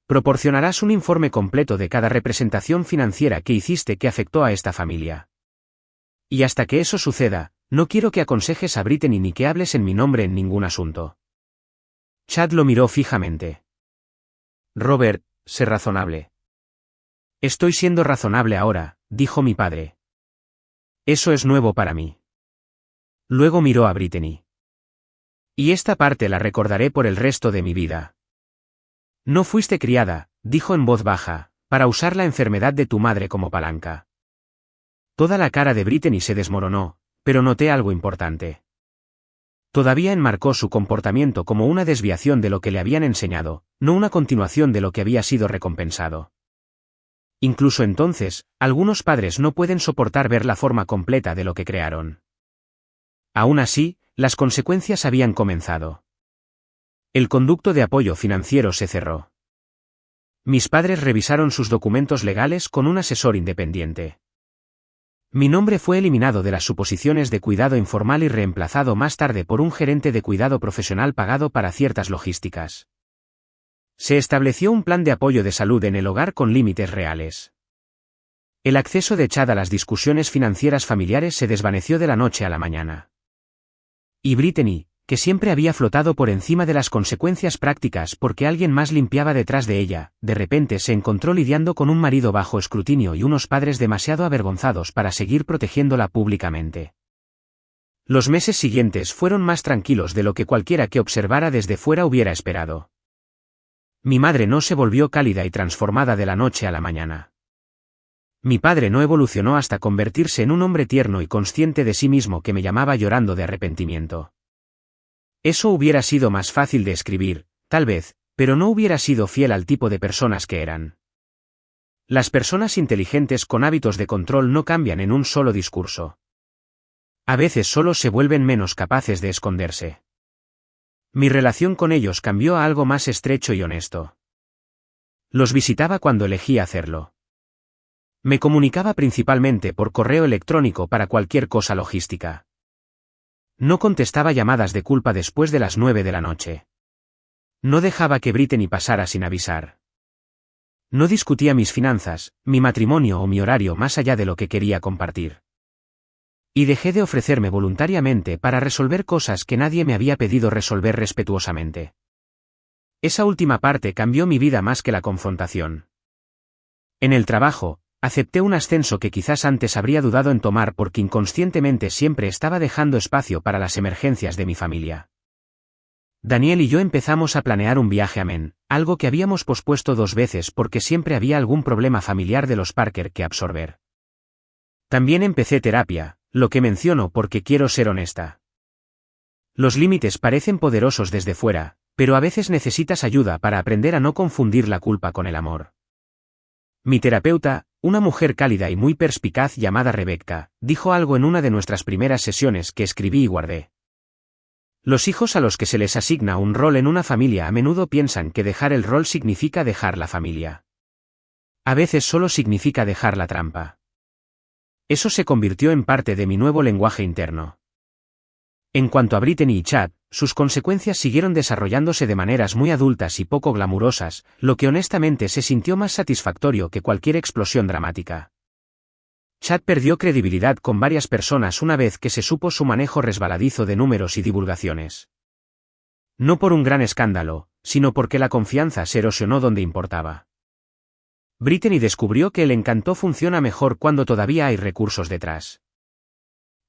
Speaker 1: Proporcionarás un informe completo de cada representación financiera que hiciste que afectó a esta familia. Y hasta que eso suceda, no quiero que aconsejes a Brittany ni que hables en mi nombre en ningún asunto. Chad lo miró fijamente. Robert, sé razonable. Estoy siendo razonable ahora, dijo mi padre. Eso es nuevo para mí. Luego miró a Brittany. Y esta parte la recordaré por el resto de mi vida. No fuiste criada, dijo en voz baja, para usar la enfermedad de tu madre como palanca. Toda la cara de Brittany se desmoronó, pero noté algo importante. Todavía enmarcó su comportamiento como una desviación de lo que le habían enseñado, no una continuación de lo que había sido recompensado. Incluso entonces, algunos padres no pueden soportar ver la forma completa de lo que crearon. Aún así, las consecuencias habían comenzado. El conducto de apoyo financiero se cerró. Mis padres revisaron sus documentos legales con un asesor independiente. Mi nombre fue eliminado de las suposiciones de cuidado informal y reemplazado más tarde por un gerente de cuidado profesional pagado para ciertas logísticas. Se estableció un plan de apoyo de salud en el hogar con límites reales. El acceso de Chad a las discusiones financieras familiares se desvaneció de la noche a la mañana. Y Brittany, que siempre había flotado por encima de las consecuencias prácticas porque alguien más limpiaba detrás de ella, de repente se encontró lidiando con un marido bajo escrutinio y unos padres demasiado avergonzados para seguir protegiéndola públicamente. Los meses siguientes fueron más tranquilos de lo que cualquiera que observara desde fuera hubiera esperado. Mi madre no se volvió cálida y transformada de la noche a la mañana. Mi padre no evolucionó hasta convertirse en un hombre tierno y consciente de sí mismo que me llamaba llorando de arrepentimiento. Eso hubiera sido más fácil de escribir, tal vez, pero no hubiera sido fiel al tipo de personas que eran. Las personas inteligentes con hábitos de control no cambian en un solo discurso. A veces solo se vuelven menos capaces de esconderse. Mi relación con ellos cambió a algo más estrecho y honesto. Los visitaba cuando elegí hacerlo. Me comunicaba principalmente por correo electrónico para cualquier cosa logística. No contestaba llamadas de culpa después de las 9 de la noche. No dejaba que Brittany pasara sin avisar. No discutía mis finanzas, mi matrimonio o mi horario más allá de lo que quería compartir. Y dejé de ofrecerme voluntariamente para resolver cosas que nadie me había pedido resolver respetuosamente. Esa última parte cambió mi vida más que la confrontación. En el trabajo, Acepté un ascenso que quizás antes habría dudado en tomar porque inconscientemente siempre estaba dejando espacio para las emergencias de mi familia. Daniel y yo empezamos a planear un viaje a Maine, algo que habíamos pospuesto 2 veces porque siempre había algún problema familiar de los Parker que absorber. También empecé terapia, lo que menciono porque quiero ser honesta. Los límites parecen poderosos desde fuera, pero a veces necesitas ayuda para aprender a no confundir la culpa con el amor. Mi terapeuta, una mujer cálida y muy perspicaz llamada Rebecca, dijo algo en una de nuestras primeras sesiones que escribí y guardé. Los hijos a los que se les asigna un rol en una familia a menudo piensan que dejar el rol significa dejar la familia. A veces solo significa dejar la trampa. Eso se convirtió en parte de mi nuevo lenguaje interno. En cuanto a Brittany y Chad, sus consecuencias siguieron desarrollándose de maneras muy adultas y poco glamurosas, lo que honestamente se sintió más satisfactorio que cualquier explosión dramática. Chad perdió credibilidad con varias personas una vez que se supo su manejo resbaladizo de números y divulgaciones. No por un gran escándalo, sino porque la confianza se erosionó donde importaba. Brittany descubrió que el encanto funciona mejor cuando todavía hay recursos detrás.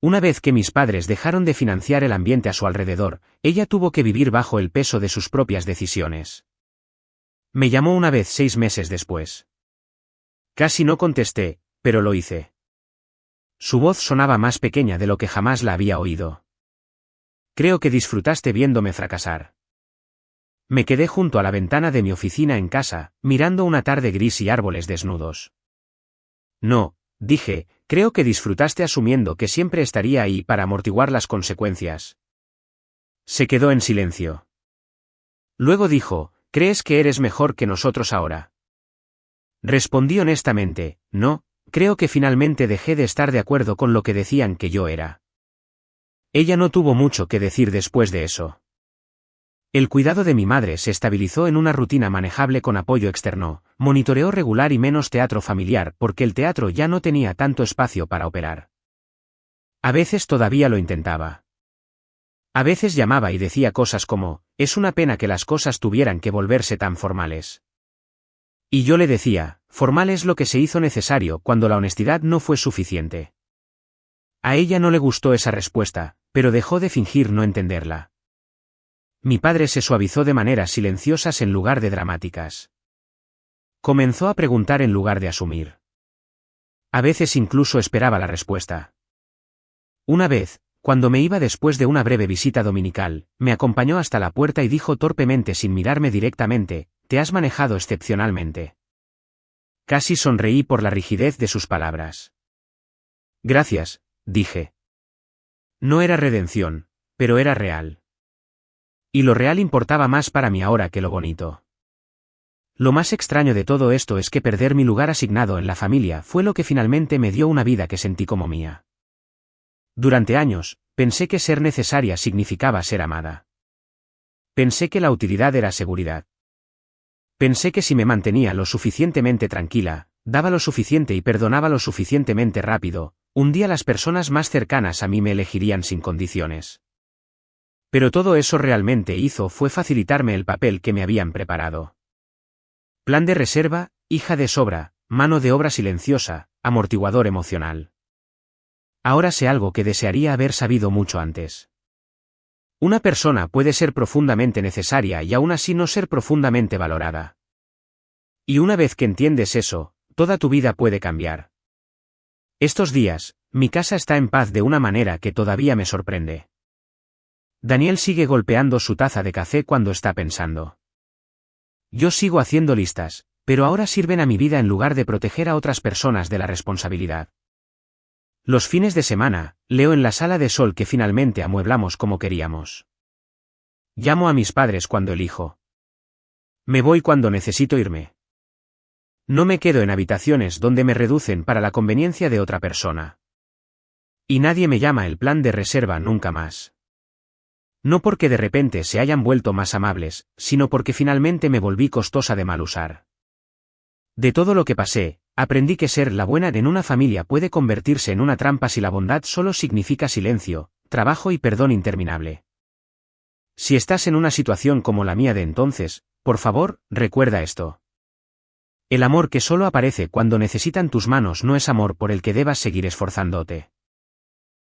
Speaker 1: Una vez que mis padres dejaron de financiar el ambiente a su alrededor, ella tuvo que vivir bajo el peso de sus propias decisiones. Me llamó una vez 6 meses después. Casi no contesté, pero lo hice. Su voz sonaba más pequeña de lo que jamás la había oído. Creo que disfrutaste viéndome fracasar. Me quedé junto a la ventana de mi oficina en casa, mirando una tarde gris y árboles desnudos. No, dije, creo que disfrutaste asumiendo que siempre estaría ahí para amortiguar las consecuencias. Se quedó en silencio. Luego dijo, ¿crees que eres mejor que nosotros ahora? Respondí honestamente, no, creo que finalmente dejé de estar de acuerdo con lo que decían que yo era. Ella no tuvo mucho que decir después de eso. El cuidado de mi madre se estabilizó en una rutina manejable con apoyo externo, monitoreo regular y menos teatro familiar porque el teatro ya no tenía tanto espacio para operar. A veces todavía lo intentaba. A veces llamaba y decía cosas como, es una pena que las cosas tuvieran que volverse tan formales. Y yo le decía, formal es lo que se hizo necesario cuando la honestidad no fue suficiente. A ella no le gustó esa respuesta, pero dejó de fingir no entenderla. Mi padre se suavizó de maneras silenciosas en lugar de dramáticas. Comenzó a preguntar en lugar de asumir. A veces incluso esperaba la respuesta. Una vez, cuando me iba después de una breve visita dominical, me acompañó hasta la puerta y dijo torpemente sin mirarme directamente, «Te has manejado excepcionalmente». Casi sonreí por la rigidez de sus palabras. «Gracias», dije. No era redención, pero era real. Y lo real importaba más para mí ahora que lo bonito. Lo más extraño de todo esto es que perder mi lugar asignado en la familia fue lo que finalmente me dio una vida que sentí como mía. Durante años, pensé que ser necesaria significaba ser amada. Pensé que la utilidad era seguridad. Pensé que si me mantenía lo suficientemente tranquila, daba lo suficiente y perdonaba lo suficientemente rápido, un día las personas más cercanas a mí me elegirían sin condiciones. Pero todo eso realmente hizo fue facilitarme el papel que me habían preparado. Plan de reserva, hija de sobra, mano de obra silenciosa, amortiguador emocional. Ahora sé algo que desearía haber sabido mucho antes. Una persona puede ser profundamente necesaria y aún así no ser profundamente valorada. Y una vez que entiendes eso, toda tu vida puede cambiar. Estos días, mi casa está en paz de una manera que todavía me sorprende. Daniel sigue golpeando su taza de café cuando está pensando. Yo sigo haciendo listas, pero ahora sirven a mi vida en lugar de proteger a otras personas de la responsabilidad. Los fines de semana, leo en la sala de sol que finalmente amueblamos como queríamos. Llamo a mis padres cuando elijo. Me voy cuando necesito irme. No me quedo en habitaciones donde me reducen para la conveniencia de otra persona. Y nadie me llama el plan de reserva nunca más. No porque de repente se hayan vuelto más amables, sino porque finalmente me volví costosa de mal usar. De todo lo que pasé, aprendí que ser la buena en una familia puede convertirse en una trampa si la bondad solo significa silencio, trabajo y perdón interminable. Si estás en una situación como la mía de entonces, por favor, recuerda esto. El amor que solo aparece cuando necesitan tus manos no es amor por el que debas seguir esforzándote.